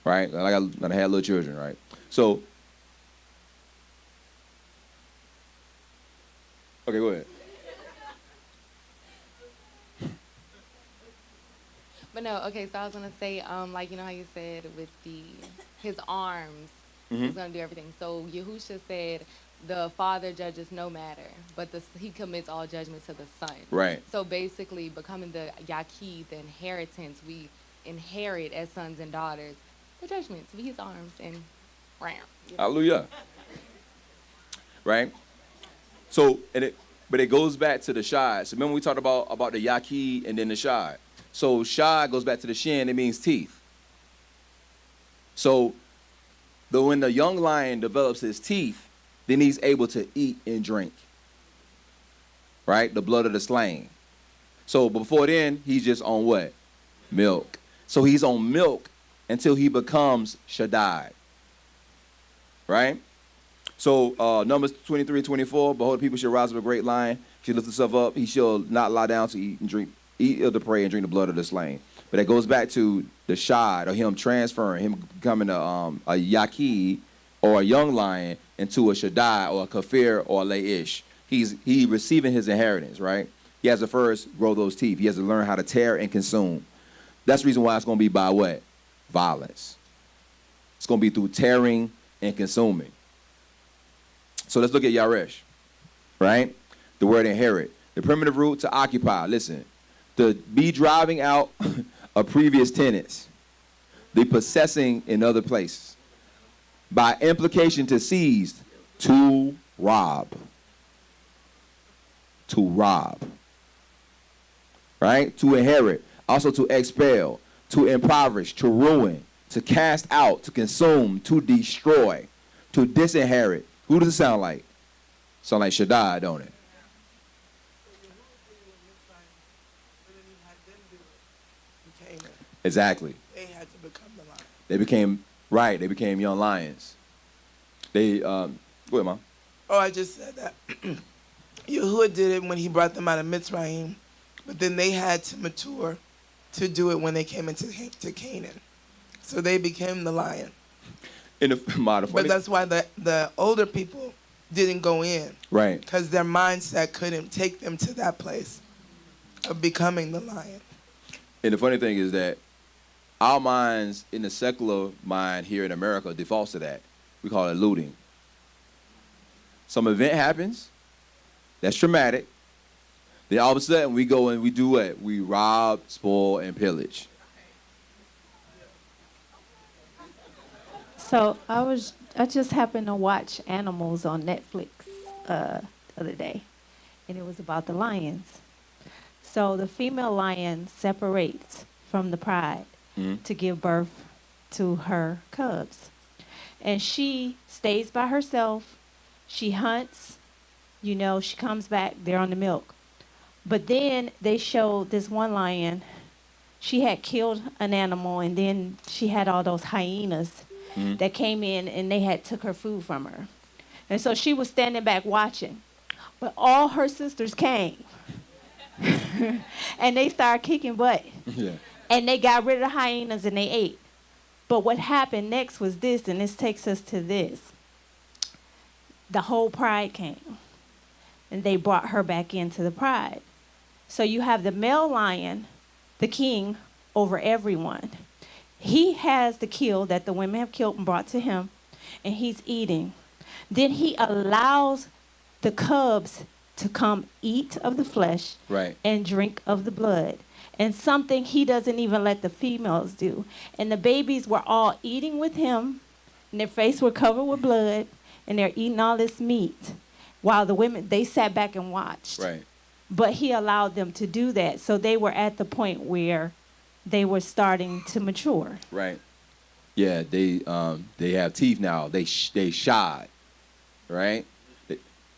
Right? Like I had little children, right? So, okay, go ahead. But no, okay, so I was gonna say, like how you said with his arms, he's gonna do everything. So YAHUSHA said the father judges no matter, but he commits all judgment to the son. Right. So basically, becoming the Yaqi, the inheritance, we inherit as sons and daughters the judgment to be his arms and ram. Hallelujah. Right. So but it goes back to the shad. So remember we talked about the Yaqi and then the shad. So shad goes back to the shin. It means teeth. So when the young lion develops his teeth, then he's able to eat and drink. Right? The blood of the slain. So before then, he's just on what? Milk. So he's on milk until he becomes SHADAD. Right? So Numbers 23:24, behold, the people shall rise up a great lion. He shall lift himself up. He shall not lie down to eat and drink, eat of the prey and drink the blood of the slain. But it goes back to the shad, or him transferring, him becoming a Yaqi or a young lion into a SHADAD or a kafir or a lay-ish. He receiving his inheritance, right? He has to first grow those teeth. He has to learn how to tear and consume. That's the reason why it's going to be by what? Violence. It's going to be through tearing and consuming. So let's look at Yaresh, right? The word inherit. The primitive root to occupy. Listen, to be driving out of previous tenants. The possessing in other places. By implication, to seize, to rob. To rob. Right? To inherit. Also to expel. To impoverish. To ruin. To cast out. To consume. To destroy. To disinherit. Who does it sound like? Sound like SHADAD, don't it? Exactly. They had to become the lion. They became young lions. Go ahead, Mom. Oh, I just said that. Yahuwah did it when he brought them out of Mitzrayim, but then they had to mature to do it when they came into Canaan. So they became the lion. But that's why the older people didn't go in. Right. Because their mindset couldn't take them to that place of becoming the lion. And the funny thing is that our minds in the secular mind here in America defaults to that. We call it looting. Some event happens, that's traumatic. Then all of a sudden we go and we do what? We rob, spoil, and pillage. So I just happened to watch Animals on Netflix the other day, and it was about the lions. So the female lion separates from the pride to give birth to her cubs. And she stays by herself. She hunts. She comes back. They're on the milk. But then they showed this one lion. She had killed an animal, and then she had all those hyenas that came in, and they had took her food from her. And so she was standing back watching. But all her sisters came. And they started kicking butt. Yeah. And they got rid of the hyenas and they ate. But what happened next was this, and this takes us to this. The whole pride came. and they brought her back into the pride. So you have the male lion, the king over everyone. He has the kill that the women have killed and brought to him, and he's eating. Then he allows the cubs to come eat of the flesh and drink of the blood. And something he doesn't even let the females do. And the babies were all eating with him, and their face were covered with blood, and they're eating all this meat. While the women, they sat back and watched. Right. But he allowed them to do that. So they were at the point where they were starting to mature. Right. Yeah, they have teeth now. They shod. Right?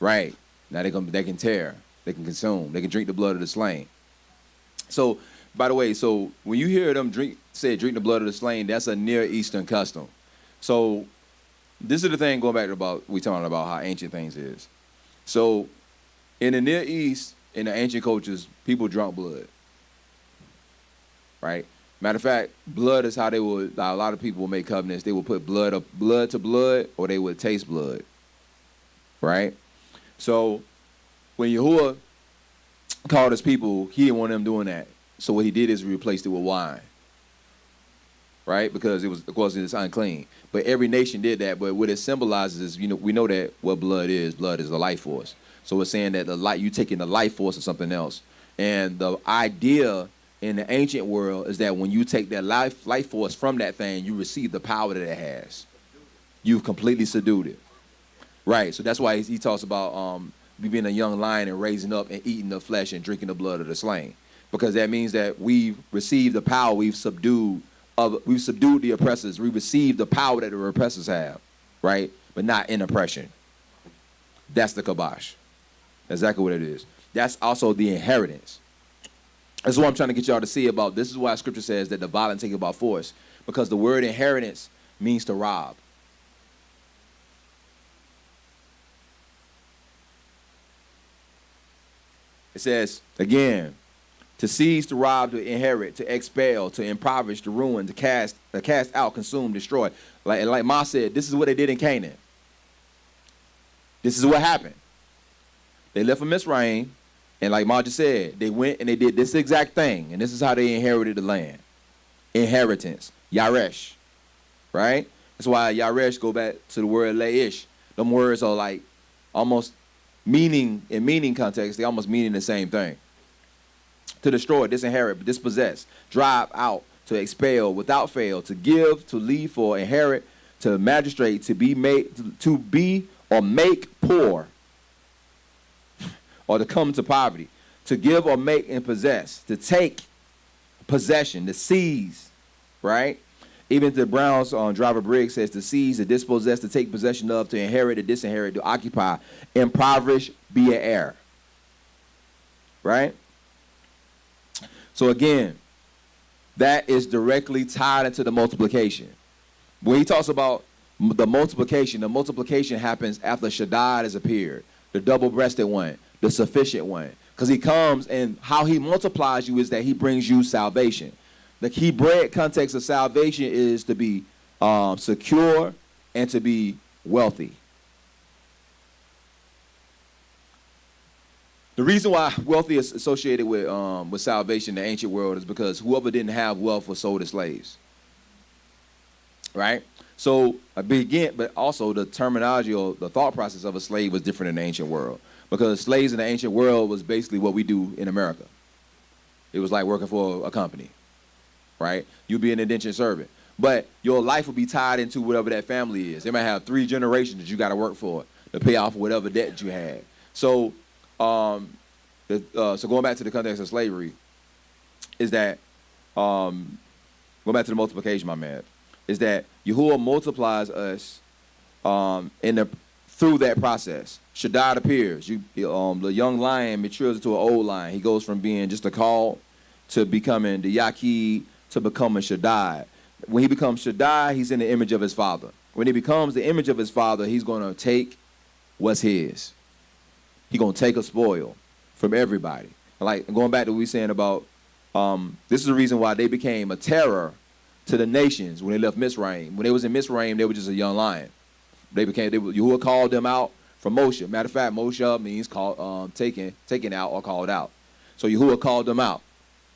Right. Now they can tear. They can consume. They can drink the blood of the slain. So, by the way, so when you hear them drink the blood of the slain, that's a Near Eastern custom. So this is the thing, going back to we talking about how ancient things is. So in the Near East, in the ancient cultures, people drunk blood. Right? Matter of fact, blood is how a lot of people will make covenants. They will put blood to blood, or they would taste blood. Right? So when Yahuwah called his people, he didn't want them doing that. So what he did is he replaced it with wine. Right? Because of course, it's unclean. But every nation did that. But what it symbolizes is, we know that what blood is. Blood is the life force. So it's saying that you taking the life force of something else. And the idea in the ancient world is that when you take that life force from that thing, you receive the power that it has. You've completely subdued it. Right. So that's why he talks about being a young lion and raising up and eating the flesh and drinking the blood of the slain. Because that means that we've received the power, we've subdued the oppressors. We received the power that the oppressors have, right? But not in oppression. That's the kibosh. Exactly what it is. That's also the inheritance. That's what I'm trying to get y'all to see about. This is why Scripture says that the violent take it by force. Because the word inheritance means to rob. It says, again, to seize, to rob, to inherit, to expel, to impoverish, to ruin, to cast out, consume, destroy. Like Ma said, this is what they did in Canaan. This is what happened. They left from Mizraim, and like Ma just said, they went and they did this exact thing, and this is how they inherited the land. Inheritance, Yaresh, right? That's why Yaresh go back to the word Leish. Them words are like almost in meaning context, they almost meaning the same thing. To destroy, disinherit, dispossess, drive out, to expel, without fail, to give, to leave for, inherit, to magistrate, to be or make poor, or to come to poverty, to give or make and possess, to take possession, to seize, right? Even the Brown's driver Briggs says to seize, to dispossess, to take possession of, to inherit, to disinherit, to occupy, impoverish, be an heir. Right? So again, that is directly tied into the multiplication. When he talks about the multiplication happens after SHADAD has appeared, the double-breasted one, the sufficient one. Because he comes, and how he multiplies you is that he brings you salvation. The Hebrew context of salvation is to be secure and to be wealthy. The reason why wealthy is associated with salvation in the ancient world is because whoever didn't have wealth was sold as slaves. Right? So but also the terminology or the thought process of a slave was different in the ancient world. Because slaves in the ancient world was basically what we do in America. It was like working for a company. Right? You'd be an indentured servant. But your life will be tied into whatever that family is. They might have 3 generations that you got to work for to pay off whatever debt you had. So, so going back to the context of slavery, is that, going back to the multiplication, my man, is that Yahuwah multiplies us through that process. SHADAD appears. The young lion matures into an old lion. He goes from being just a call to becoming the Yaqid to becoming SHADAD. When he becomes SHADAD, he's in the image of his father. When he becomes the image of his father, he's going to take what's his. He's going to take a spoil from everybody. Like going back to what we were saying about, this is the reason why they became a terror to the nations when they left Mizraim. When they was in Mizraim, they were just a young lion. Yahuwah called them out from Moshe. Matter of fact, Moshe means called, taken out or called out. So Yahuwah called them out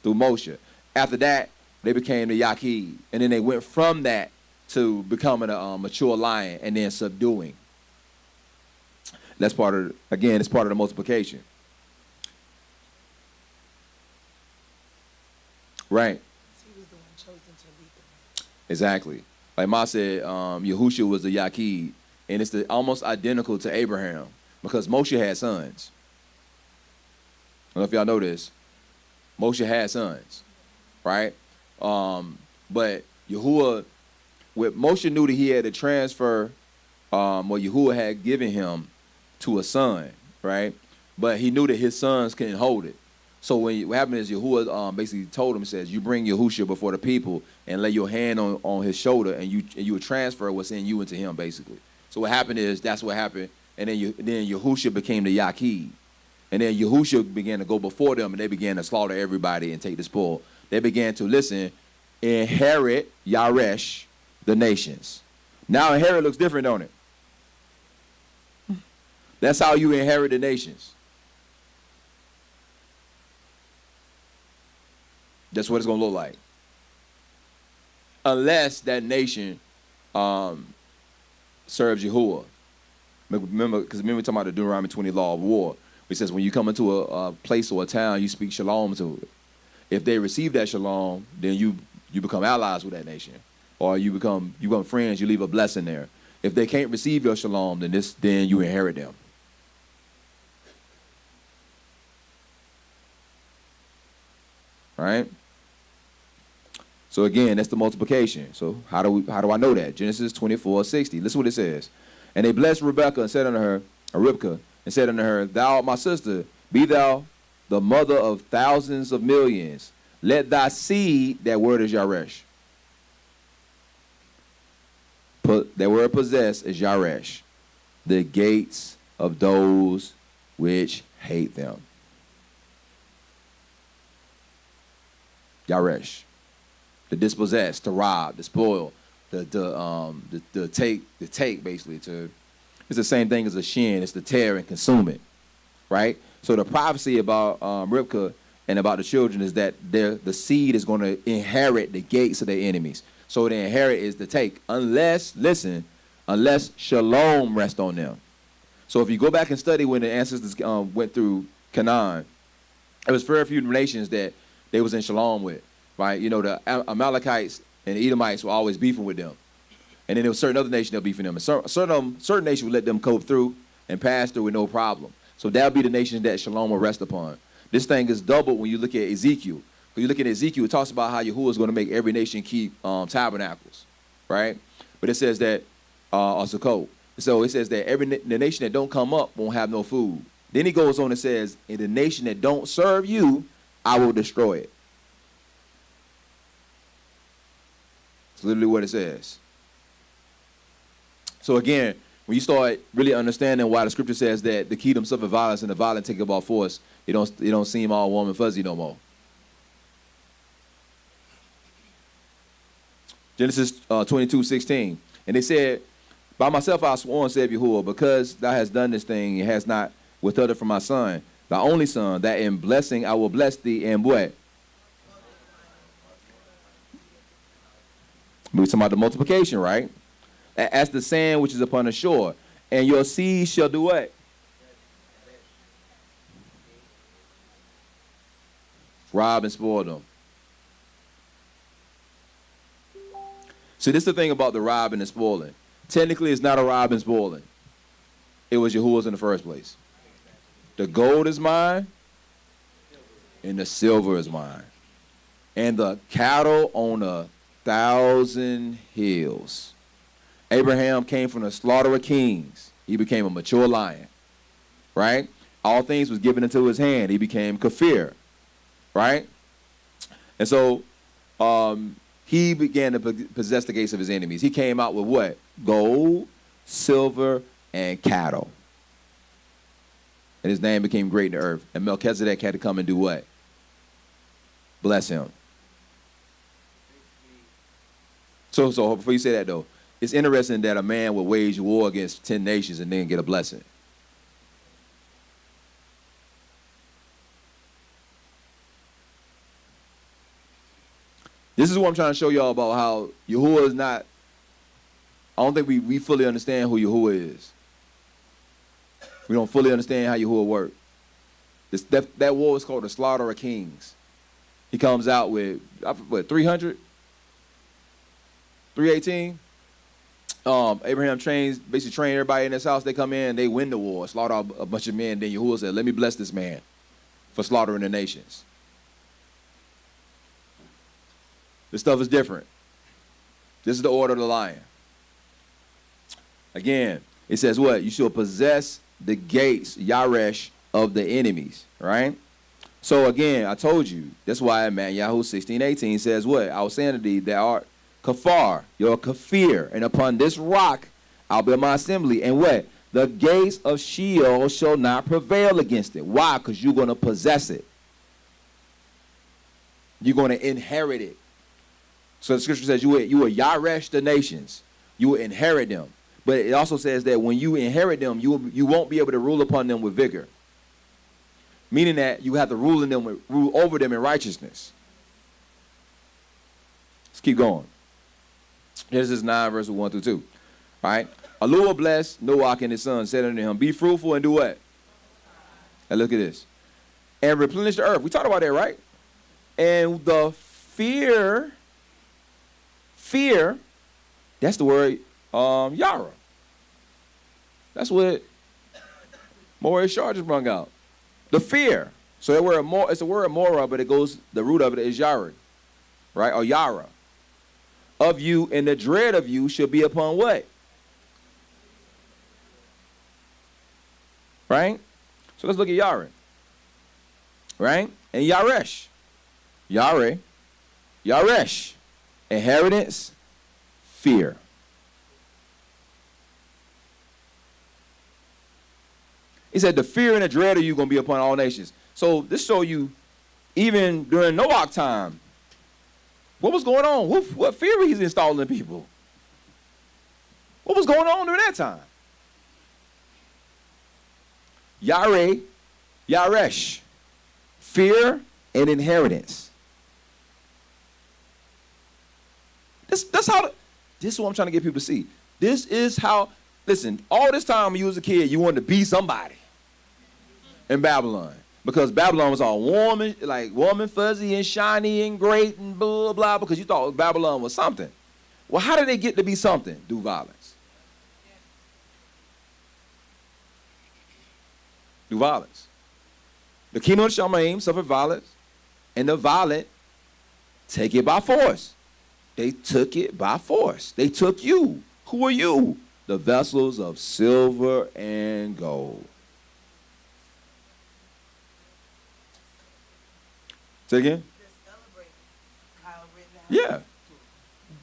through Moshe. After that, they became the Yaqid. And then they went from that to becoming a mature lion and then subduing. That's part of, again, it's part of the multiplication. Right. He was the one chosen to lead them. Exactly. Like Ma said, Yahusha was the Yaqid, and it's almost identical to Abraham because Moshe had sons. I don't know if y'all know this. Moshe had sons, right? But Yahuwah, what Moshe knew that he had to transfer what Yahuwah had given him to a son, right? But he knew that his sons couldn't hold it. So what happened is Yahuwah basically told him, says, you bring Yahusha before the people and lay your hand on his shoulder, and you would transfer what's in you into him, basically. So what happened is that's what happened, and then Yahusha became the Yaqid. And then Yahusha began to go before them, and they began to slaughter everybody and take the spoil. They began to, inherit Yaresh, the nations. Now inherit looks different, don't it? That's how you inherit the nations. That's what it's going to look like. Unless that nation serves Yahuwah. Remember, because we're talking about the Deuteronomy 20 law of war. It says when you come into a place or a town, you speak shalom to it. If they receive that shalom, then you become allies with that nation. Or you become friends, you leave a blessing there. If they can't receive your shalom, then you inherit them. Right? So again, that's the multiplication. So how do I know that? Genesis 24:60. Listen what it says. And they blessed Rebekah and said unto her, Rivkah, and said unto her, thou art my sister, be thou the mother of thousands of millions. Let thy seed, that word is Yaresh. That word possess is Yaresh. The gates of those which hate them. Yaresh. To dispossess, to rob, to spoil, to take basically. It's the same thing as a shin. It's to tear and consume it, right? So the prophecy about Rivkah and about the children is that the seed is going to inherit the gates of their enemies. So the inherit is to take, unless shalom rests on them. So if you go back and study when the ancestors went through Canaan, there was very few nations that they was in shalom with. Right, you know, the Amalekites and the Edomites were always beefing with them, and then there was certain other nations that were beefing them. And certain nations would let them cope through and pass through with no problem. So that would be the nations that shalom will rest upon. This thing is doubled when you look at Ezekiel. When you look at Ezekiel, it talks about how Yahuwah is going to make every nation keep tabernacles, right? But it says that Sukkot. So it says that the nation that don't come up won't have no food. Then he goes on and says, in the nation that don't serve you, I will destroy it. Literally what it says. So again, when you start really understanding why the scripture says that the kingdom suffer violence and the violent take it by force, it don't seem all warm and fuzzy no more. Genesis 22:16. And they said, by myself I have sworn, said Yahuwah, because thou hast done this thing, and hast not withheld it from my son, thy only son, that in blessing I will bless thee, and what? We're talking about the multiplication, right? As the sand which is upon the shore. And your seed shall do what? Rob and spoil them. So this is the thing about the robbing and spoiling. Technically, it's not a rob and spoiling. It was Yahuwah's in the first place. The gold is mine, and the silver is mine. And the cattle on 1,000 hills. Abraham came from the slaughter of kings. He became a mature lion, right? All things was given into his hand. He became kafir, right? And so he began to possess the gates of his enemies. He came out with what? Gold, silver, and cattle. And his name became great in the earth. And Melchizedek had to come and do what? Bless him. So before you say that, though, it's interesting that a man would wage war against 10 nations and then get a blessing. is what I'm trying to show y'all about how Yahuwah is not, I don't think we fully understand who Yahuwah is. We don't fully understand how Yahuwah works. That war is called the slaughter of kings. He comes out with, what, 300? 318? Abraham basically trained everybody in his house. They come in, they win the war, slaughter a bunch of men. Then Yahuwah said, let me bless this man for slaughtering the nations. This stuff is different. This is the order of the lion. Again, it says what? You shall possess the gates, Yaresh, of the enemies, right? So again, I told you, that's why Yahoo 16:18 says what? I was saying to thee, thou art kafar, you're a kafir, and upon this rock I'll build my assembly, and what? The gates of Sheol shall not prevail against it. Why? Because you're going to possess it. You're going to inherit it. So the scripture says you will Yaresh the nations. You will inherit them. But it also says that when you inherit them, you won't be able to rule upon them with vigor. Meaning that you have to rule over them in righteousness. Let's keep going. Genesis 9, verses 1 through 2. All right. ALUAH blessed Noah and his son, said unto him, be fruitful and do what? Now look at this. And replenish the earth. We talked about that, right? And the fear, that's the word Yara. That's what Moriah's charges brung out. The fear. So that word it's a word Morah, but the root of it is Yara, right? Or Yara. Of you, and the dread of you shall be upon what? Right? So let's look at Yara. Right? And Yaresh. Yare. Yaresh. Inheritance. Fear. He said, the fear and the dread of you going to be upon all nations. So this show you, even during Noah time, what was going on? What fear he's installing in people? What was going on during that time? Yare, Yaresh, fear and inheritance. This is what I'm trying to get people to see. This is how, listen, all this time when you was a kid, you wanted to be somebody in Babylon. Because Babylon was all warm and fuzzy and shiny and great and blah, blah, because you thought Babylon was something. Well, how did they get to be something? Do violence. Do violence. The kingdom of Shamaim suffered violence, and the violent take it by force. They took it by force. They took you. Who are you? The vessels of silver and gold. Say again? Yeah.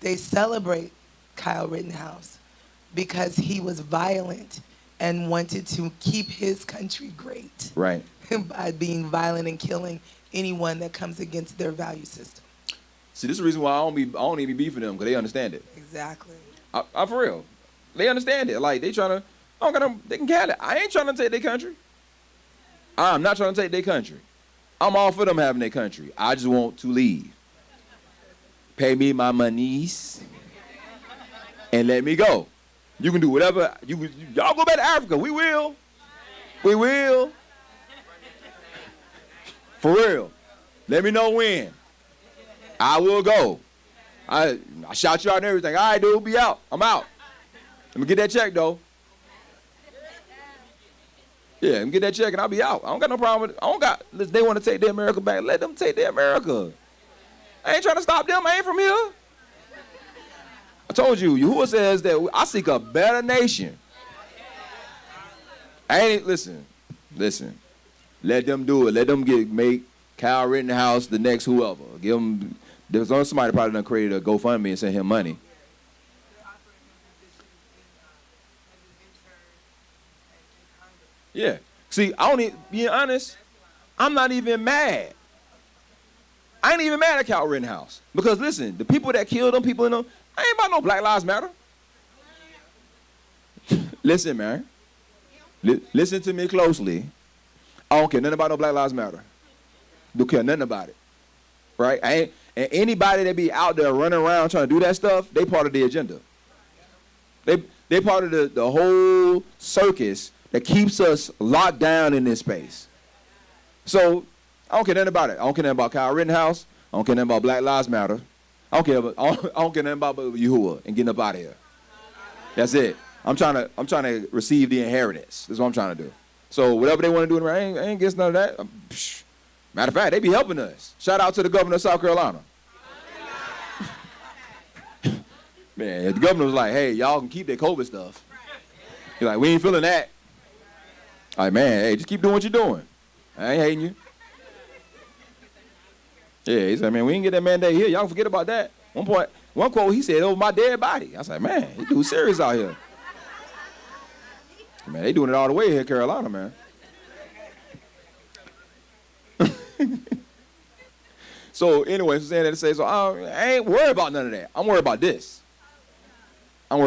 They celebrate Kyle Rittenhouse because he was violent and wanted to keep his country great. Right. By being violent and killing anyone that comes against their value system. See, this is the reason why I don't even be beefing them, because they understand it. Exactly. I for real. They understand it. Like, they trying to, they can get it. I ain't trying to take their country. I'm not trying to take their country. I'm all for them having their country. I just want to leave. Pay me my monies and let me go. You can do whatever. Y'all go back to Africa. We will. We will. For real. Let me know when. I will go. I shout you out and everything. All right, dude, be out. I'm out. Let me get that check, though. Yeah, let me get that check and I'll be out. I don't got no problem with it. They want to take their America back. Let them take their America. I ain't trying to stop them. I ain't from here. I told you, Yahuwah says that I seek a better nation. Listen. Let them do it. Let them make Kyle Rittenhouse the next whoever. There's somebody probably done created a GoFundMe and sent him money. Yeah. See, being honest, I'm not even mad. I ain't even mad at Kyle Rittenhouse. Because listen, the people that killed them, people in them, I ain't about no Black Lives Matter. Listen, man. Listen to me closely. I don't care nothing about no Black Lives Matter. Don't care nothing about it. Right? And And anybody that be out there running around trying to do that stuff, they part of the agenda. They part of the whole circus that keeps us locked down in this space. So I don't care nothing about it. I don't care nothing about Kyle Rittenhouse. I don't care nothing about Black Lives Matter. I don't care nothing about Yahuwah and getting up out of here. That's it. I'm trying to receive the inheritance. That's what I'm trying to do. So whatever they want to do, I ain't against none of that. Matter of fact, they be helping us. Shout out to the governor of South Carolina. Man, the governor was like, hey, y'all can keep that COVID stuff. He's like, we ain't feeling that. Like, man, hey, just keep doing what you're doing. I ain't hating you. Yeah, he said, man, we ain't get that mandate here. Y'all forget about that. One quote, he said, over my dead body. I was like, man, this dude's serious out here. Man, they doing it all the way here in Carolina, man. So anyway, so saying that to say, so I ain't worried about none of that. I'm worried about this. I ain't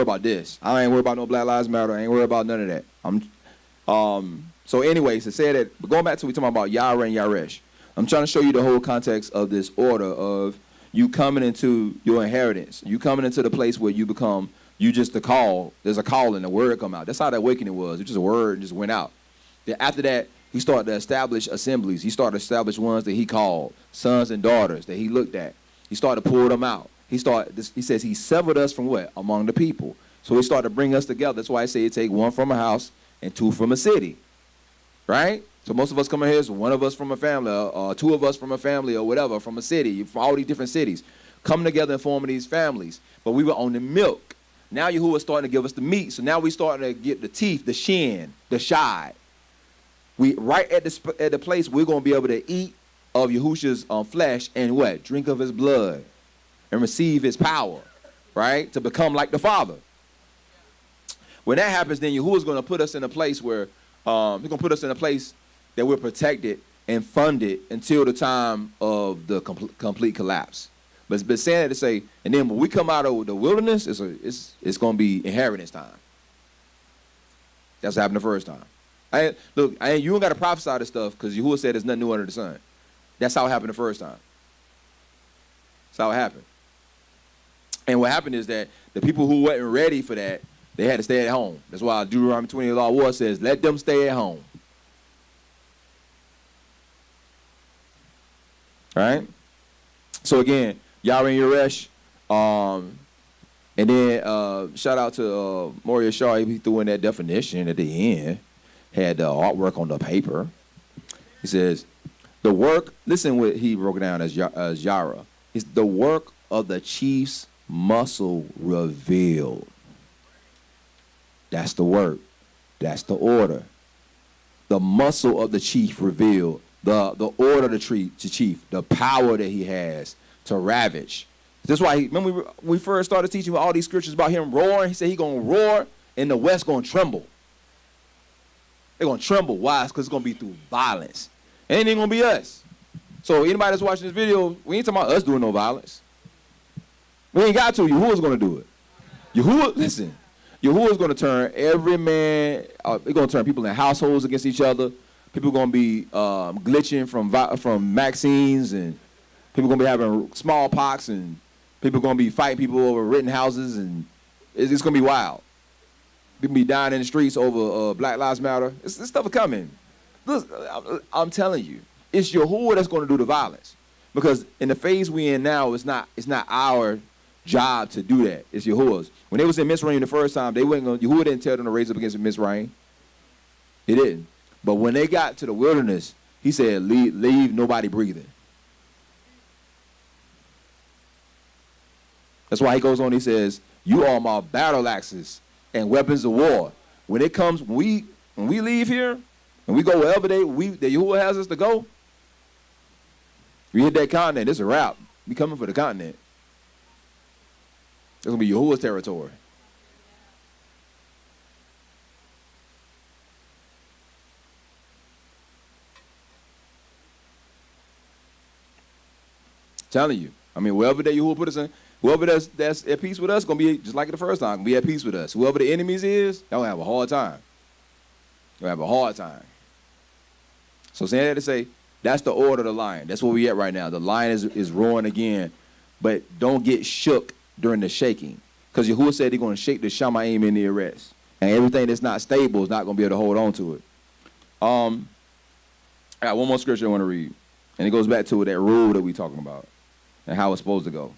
worried about no Black Lives Matter. I ain't worried about none of that. So anyway, to say that, but going back to we talking about Yahweh and Yaresh, I'm trying to show you the whole context of this order of you coming into your inheritance. You coming into the place where you become, you just the call. There's a call and the word come out. That's how that awakening was. It was just a word and just went out. Then after that, he started to establish assemblies. He started to establish ones that he called sons and daughters that he looked at. He started to pull them out. He says he severed us from what? Among the people. So he started to bring us together. That's why I say it take one from a house and two from a city. Right? So most of us come in here, is one of us from a family, or two of us from a family, or whatever, from a city, from all these different cities, coming together and forming these families. But we were on the milk. Now Yahuwah is starting to give us the meat. So now we starting to get the teeth, the shin, the shad. We right at the place we're going to be able to eat of Yahusha's flesh and what? Drink of his blood and receive his power, right? To become like the Father. When that happens, then Yahuwah's going to put us in a place where he's going to put us in a place that we're protected and funded until the time of the complete collapse. But it's been saying to say, and then when we come out of the wilderness, it's going to be inheritance time. That's what happened the first time. You don't got to prophesy this stuff because Yahuwah said there's nothing new under the sun. That's how it happened the first time. That's how it happened. And what happened is that the people who weren't ready for that, they had to stay at home. That's why Deuteronomy 20 law war says, let them stay at home. All right? So again, Yahweh and Yaresh, and then shout out to Moria Shaw. He threw in that definition at the end. Had the artwork on the paper. He says, the work, listen what he broke it down as Yara. It's the work of the chief's muscle revealed. That's the work. That's the order. The muscle of the chief revealed. The order of the chief, the power that he has to ravage. That's why, remember we first started teaching all these scriptures about him roaring. He said he's going to roar and the West going to tremble. They're going to tremble. Why? Because it's going to be through violence. It ain't going to be us. So anybody that's watching this video, we ain't talking about us doing no violence. We ain't got to. Yahuwah's going to do it. Listen, Yahuwah's going to turn every man, he's going to turn people in households against each other. People are going to be glitching from vaccines, and people are going to be having smallpox, and people are going to be fighting people over Rittenhouses, and it's going to be wild. People be dying in the streets over Black Lives Matter. This stuff is coming. Look, I'm telling you, it's Yahuwah that's going to do the violence. Because in the phase we in now, it's not our job to do that. It's Yahuwah's. When they was in Mizraim the first time, Yahuwah didn't tell them to raise up against Mizraim. He didn't. But when they got to the wilderness, he said, leave nobody breathing. That's why he goes on, he says, you are my battle axes and weapons of war. When it comes, when we leave here, and we go wherever that Yahuwah has us to go, we hit that continent, it's a wrap. We coming for the continent. It's going to be Yahuwah's territory. Telling you. I mean, wherever that Yahuwah put us in, whoever that's at peace with us, going to be just like the first time, going to be at peace with us. Whoever the enemies is, they're going to have a hard time. They'll have a hard time. So saying that to say, that's the order of the lion. That's where we at right now. The lion is roaring again but don't get shook during the shaking. Because Yahuwah said he's going to shake the shamayim in the arrest. And everything that's not stable is not going to be able to hold on to it. I got one more scripture I want to read. And it goes back to that rule that we're talking about and how it's supposed to go.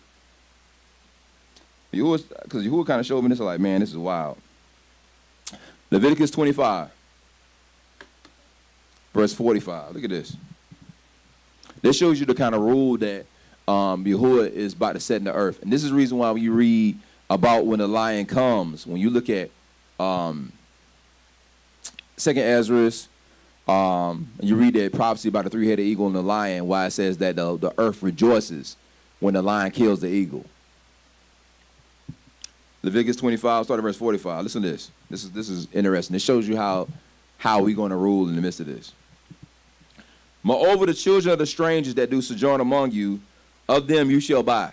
Because Yahuwah kind of showed me this, like, man, this is wild. Leviticus 25, verse 45. Look at this. This shows you the kind of rule that Yahuwah is about to set in the earth. And this is the reason why when you read about when the lion comes, when you look at 2nd Ezra, you read that prophecy about the three-headed eagle and the lion, why it says that the earth rejoices when the lion kills the eagle. Leviticus 25, starting verse 45. Listen to this. This is interesting. It shows you how we're going to rule in the midst of this. Moreover, the children of the strangers that do sojourn among you, of them you shall buy.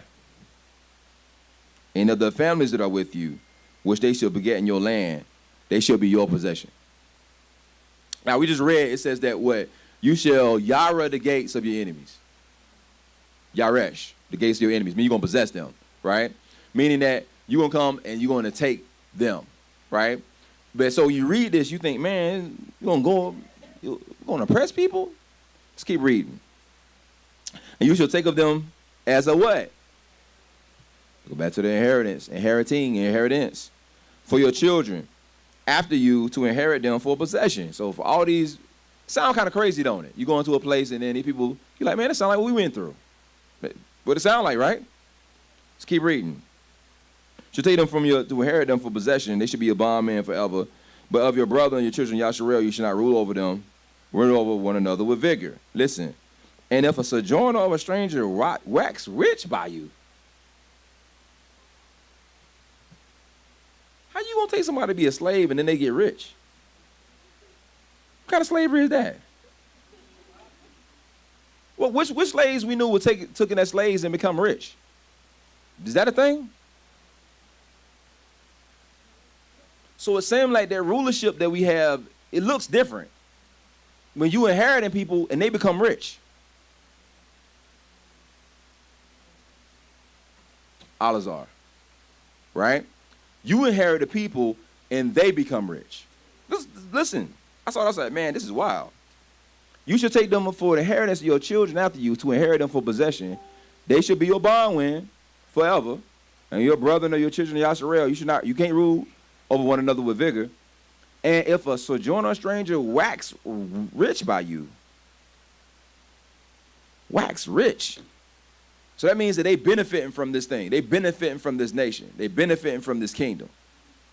And of the families that are with you, which they shall beget in your land, they shall be your possession. Now, we just read, it says that what? You shall yara the gates of your enemies. Yaresh, the gates of your enemies. Meaning you're going to possess them, right? Meaning that you're going to come and you're going to take them, right? But so you read this, you think, man, you're going to oppress people? Let's keep reading. And you shall take of them as a what? Go back to the inheritance. For your children, after you, to inherit them for possession. So for all these, sound kind of crazy, don't it? You go into a place and then these people, you're like, man, that sounds like what we went through. What it sound like, right? Let's keep reading. Shall take them from to inherit them for possession. They should be a bondman forever. But of your brother and your children, Yasharel, you should not rule over them. Rule over one another with vigor. Listen. And if a sojourner or a stranger wax rich by you, how you gonna take somebody to be a slave and then they get rich? What kind of slavery is that? Well, which slaves we knew were taking as slaves and become rich? Is that a thing? So it seems like that rulership that we have, it looks different when you inheriting people and they become rich. Alazar, right? You inherit the people and they become rich. Listen, I saw that, I was like, man, this is wild. You should take them for the inheritance of your children after you to inherit them for possession. They should be your bondmen forever. And your brother or your children, Yasharel, you can't rule over one another with vigor. And if a sojourner or stranger wax rich by you, wax rich. So that means that they benefiting from this thing. They benefiting from this nation. They benefiting from this kingdom,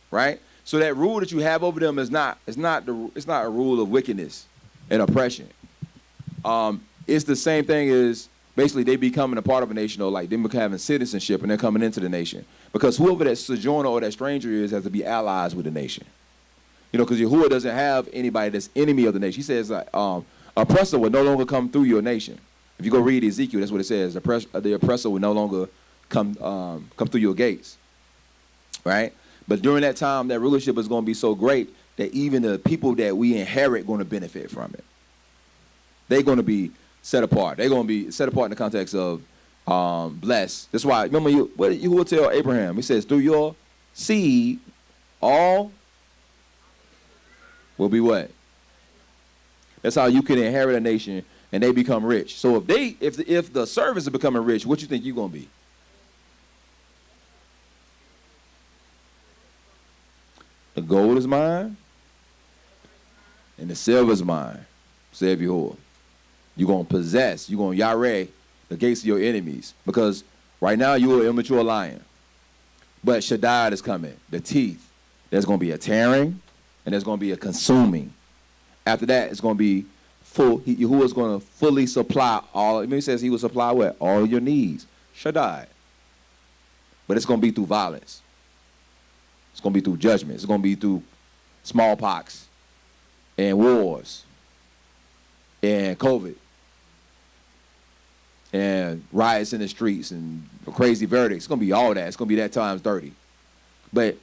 right? So that rule that you have over them is not a rule of wickedness and oppression. It's the same thing as basically they becoming a part of a nation, or like them having citizenship and they're coming into the nation. Because whoever that sojourner or that stranger is has to be allies with the nation. You know, because Yahuwah doesn't have anybody that's enemy of the nation. He says oppressor will no longer come through your nation. If you go read Ezekiel, that's what it says. The oppressor will no longer come through your gates, right? But during that time, that rulership is going to be so great that even the people that we inherit going to benefit from it. They're going to be set apart. They're going to be set apart in the context of blessed. That's why, remember, what you will tell Abraham. He says, through your seed, all will be what? That's how you can inherit a nation and they become rich. So if the servants are becoming rich, what you think you're going to be? The gold is mine and the silver is mine, saith Yahuwah. You're going to possess, you're going to yare the gates of your enemies, because right now you're an immature lion. But SHADAD is coming, the teeth. There's going to be a tearing and there's going to be a consuming. After that, it's going to be full. Yahuwah is going to fully supply all. He says he will supply what? All your needs. SHADAD. But it's going to be through violence. It's going to be through judgment. It's going to be through smallpox and wars and COVID and riots in the streets and crazy verdicts. It's going to be all that. It's going to be that times 30. But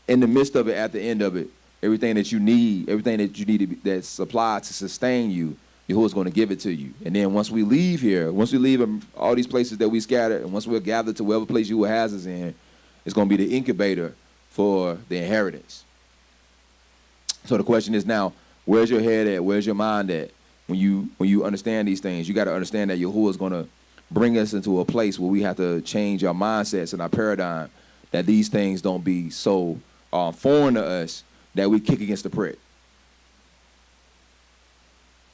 in the midst of it, at the end of it, everything that you need to be, that's supplied to sustain you, Yahuwah's going to give it to you. And then once we leave here, once we leave all these places that we scattered, and once we're gathered to whatever place Yahuwah has us in, it's going to be the incubator for the inheritance. So the question is now, where's your head at? Where's your mind at? When you understand these things, you got to understand that Yahuwah is going to bring us into a place where we have to change our mindsets and our paradigm, that these things don't be so foreign to us that we kick against the prick.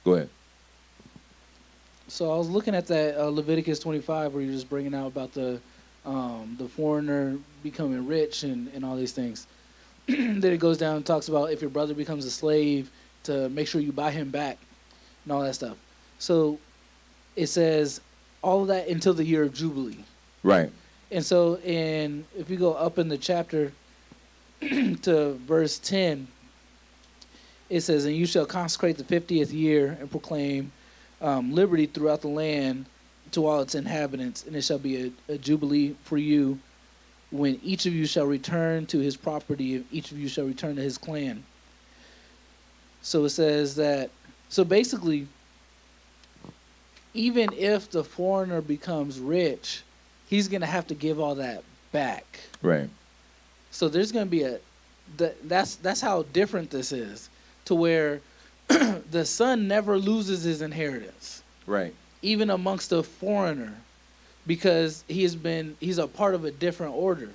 Go ahead. So I was looking at that Leviticus 25 where you're just bringing out about the foreigner becoming rich and all these things. Then it goes down and talks about if your brother becomes a slave, to make sure you buy him back and all that stuff. So it says all of that until the year of Jubilee. Right. And so if you go up in the chapter to verse 10, it says, and you shall consecrate the 50th year and proclaim liberty throughout the land to all its inhabitants, and it shall be a jubilee for you, when each of you shall return to his property, and each of you shall return to his clan. So it says that, so basically, even if the foreigner becomes rich, he's going to have to give all that back. Right. So there's going to be that's how different this is, to where the son never loses his inheritance. Right. Even amongst a foreigner, because he's a part of a different order.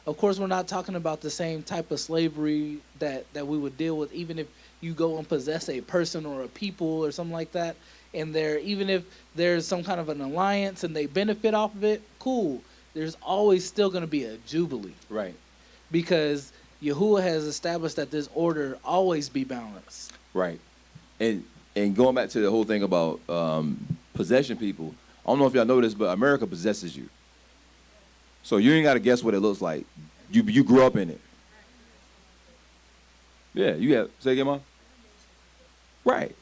Of course, we're not talking about the same type of slavery that we would deal with, even if you go and possess a person or a people or something like that, and even if there's some kind of an alliance and they benefit off of it, cool. There's always still going to be a jubilee. Right. Because Yahuwah has established that this order always be balanced. Right. And going back to the whole thing about possession people, I don't know if y'all know this, but America possesses you. So you ain't got to guess what it looks like. You grew up in it. Yeah, you have. Say again, Mom? Right.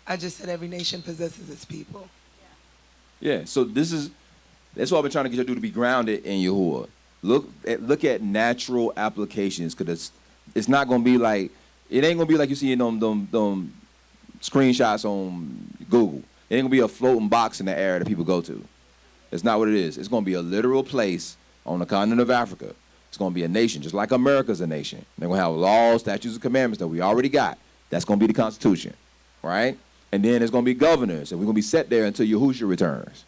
I just said every nation possesses its people. Yeah, so that's what I've been trying to get you to do, to be grounded in Yahuwah. Look at natural applications, because it's not going to be like, it ain't going to be like you see in them screenshots on Google. It ain't going to be a floating box in the air that people go to. It's not what it is. It's going to be a literal place on the continent of Africa. It's going to be a nation, just like America's a nation. They're going to have laws, statutes, and commandments that we already got. That's going to be the Constitution, right? And then there's going to be governors, and we're going to be set there until YAHUSHA returns.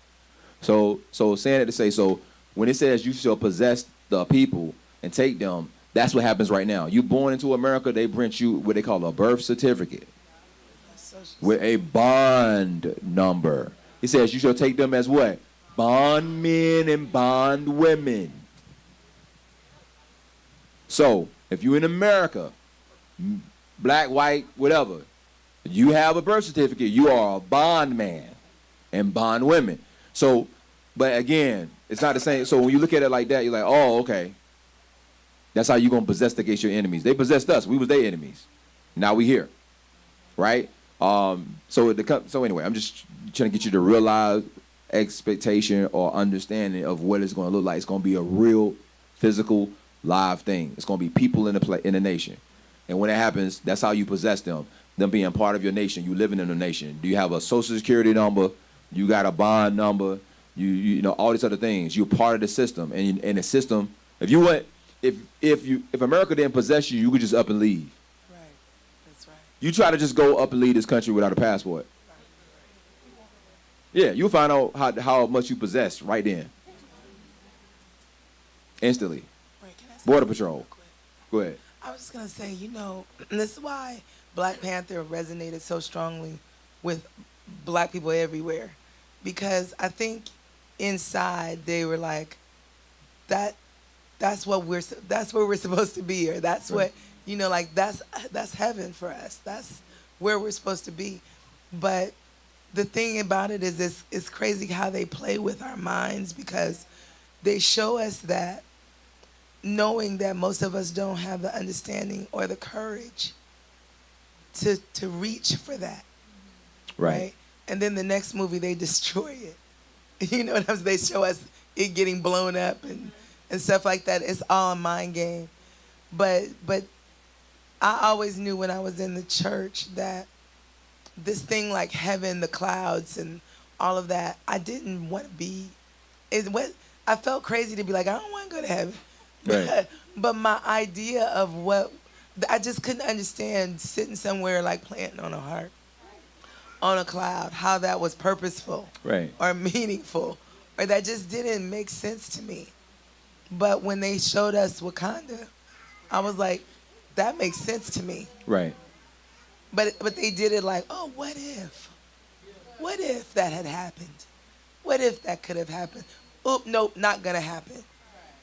So saying it to say, so when it says you shall possess the people and take them, that's what happens right now. You born into America, they print you what they call a birth certificate with a bond number. It says you shall take them as what? Bondmen and bondwomen. So if you're in America, black, white, whatever, you have a birth certificate, you are a bondman and bondwomen. So, but again, it's not the same. So when you look at it like that, you're like, oh, okay. That's how you're going to possess against your enemies. They possessed us. We was their enemies. Now we here. Right? So anyway, I'm just trying to get you to realize expectation or understanding of what it's going to look like. It's going to be a real physical live thing. It's going to be people in the nation. And when it happens, that's how you possess them being part of your nation. You living in a nation. Do you have a social security number? You got a bond number? You know all these other things. You're part of the system. And in the system, if America didn't possess you, you could just up and leave. Right. That's right. You try to just go up and leave this country without a passport. Yeah, you'll find out how much you possess right then. Instantly. Right. Can I say Border something Patrol. real quick? Go ahead. I was just going to say, this is why Black Panther resonated so strongly with black people everywhere. Because I think inside they were like, that's where we're supposed to be, or that's right. what, that's heaven for us. That's where we're supposed to be. But the thing about it is it's crazy how they play with our minds, because they show us that, knowing that most of us don't have the understanding or the courage to reach for that. Right? And then the next movie, they destroy it. You know what I'm saying? They show us it getting blown up and stuff like that. It's all a mind game. But I always knew when I was in the church that this thing like heaven, the clouds, and all of that. I didn't want to be. I felt crazy to be like, I don't want to go to heaven. Right. But my idea of what I just couldn't understand sitting somewhere like planting on a harp, on a cloud, how that was purposeful, Right. or meaningful, or that just didn't make sense to me. But when they showed us Wakanda, I was like, that makes sense to me. Right. But they did it like, oh, what if? What if that had happened? What if that could have happened? Oop, nope, not gonna happen.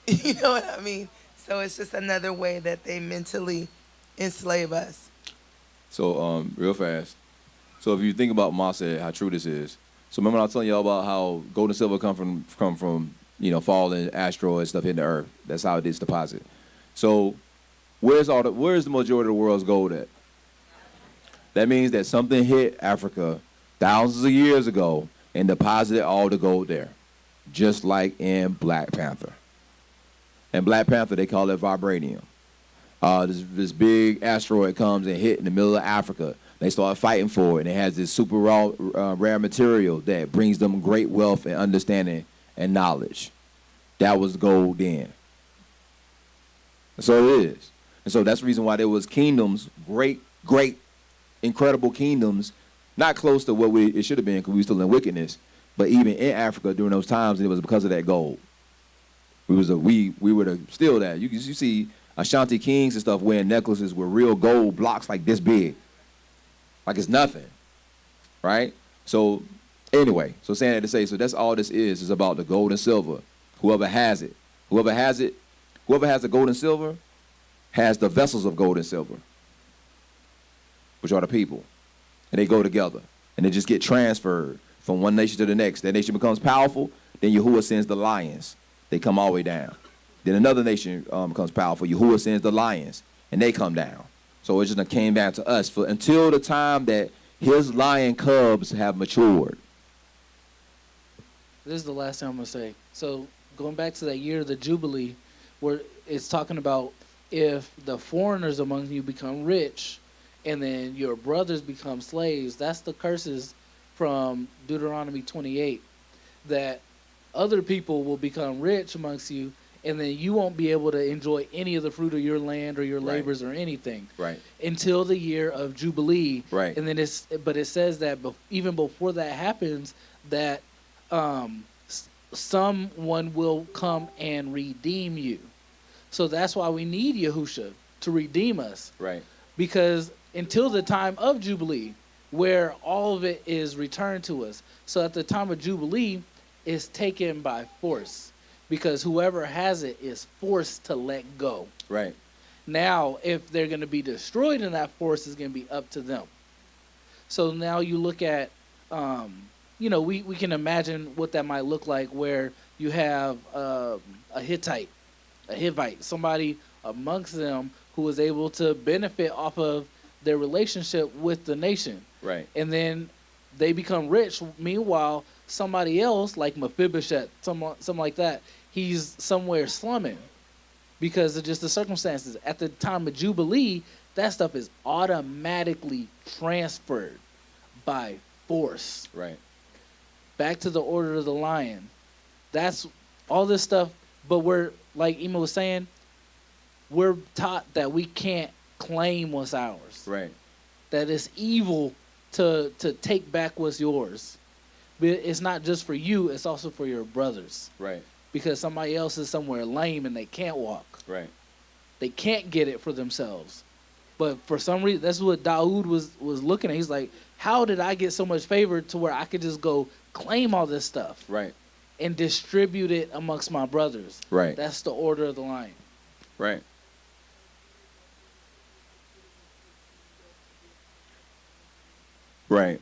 You know what I mean? So it's just another way that they mentally enslave us. So, real fast. So if you think about Ma said, how true this is. So remember I was telling y'all about how gold and silver come from falling asteroids, stuff hitting the earth. That's how it is deposited. So where's the majority of the world's gold at? That means that something hit Africa thousands of years ago and deposited all the gold there, just like in Black Panther. In Black Panther, they call it vibranium. This big asteroid comes and hit in the middle of Africa. They start fighting for it, and it has this super rare material that brings them great wealth and understanding and knowledge. That was gold then. And so it is. And so that's the reason why there was kingdoms, great, incredible kingdoms, not close to what it should have been because we were still in wickedness, but even in Africa during those times, it was because of that gold. We were still that. You see Ashanti kings and stuff wearing necklaces with real gold blocks like this big. Like it's nothing, right? So anyway, so saying that to say, so that's all this is about the gold and silver. Whoever has it, whoever has the gold and silver has the vessels of gold and silver, which are the people. And they go together, and they just get transferred from one nation to the next. That nation becomes powerful, then Yahuwah sends the lions. They come all the way down. Then another nation becomes powerful. Yahuwah sends the lions, and they come down. So it just came down to us until the time that his lion cubs have matured. This is the last thing I'm going to say. So going back to that year of the Jubilee, where it's talking about if the foreigners among you become rich and then your brothers become slaves, that's the curses from Deuteronomy 28, that other people will become rich amongst you, and then you won't be able to enjoy any of the fruit of your land or your labors or anything, right, until the year of Jubilee. Right. And then but it says that even before that happens, that someone will come and redeem you. So that's why we need Yahusha to redeem us. Right. Because until the time of Jubilee, where all of it is returned to us. So at the time of Jubilee, it's taken by force, because whoever has it is forced to let go. Right. Now, if they're going to be destroyed in that force, is going to be up to them. So now you look at, we can imagine what that might look like, where you have a Hivite, somebody amongst them who was able to benefit off of their relationship with the nation. Right. And then they become rich. Meanwhile, somebody else, like Mephibosheth, something like that, he's somewhere slumming because of just the circumstances. At the time of Jubilee, that stuff is automatically transferred by force. Right. Back to the order of the lion. That's all this stuff. But we're, like Ema was saying, we're taught that we can't claim what's ours. Right. That it's evil to take back what's yours. But it's not just for you, it's also for your brothers. Right. Because somebody else is somewhere lame and they can't walk. Right. They can't get it for themselves. But for some reason, that's what Daoud was looking at. He's like, how did I get so much favor to where I could just go claim all this stuff? Right. And distribute it amongst my brothers. Right. That's the order of the lion. Right. Right.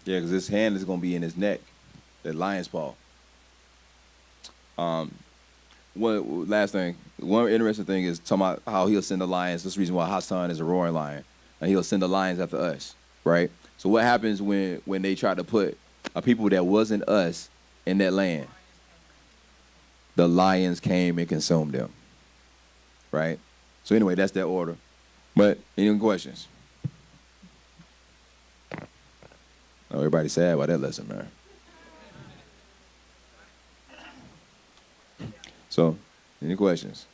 Yeah, because his hand is going to be in his neck, that lion's paw. One last thing. One interesting thing is talking about how he'll send the lions. That's the reason why Hassan is a roaring lion, and he'll send the lions after us, right? So what happens when they try to put a people that wasn't us in that land? The lions came and consumed them, right? So anyway, that's that order. But any questions? Oh, everybody sad about that lesson, man. So, any questions?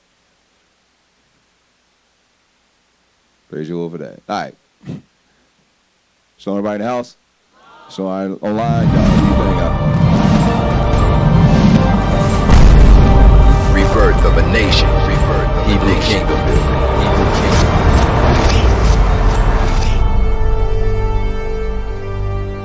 Praise you over that. All right. So everybody in the house? So online, y'all do your thing out. Rebirth of a nation.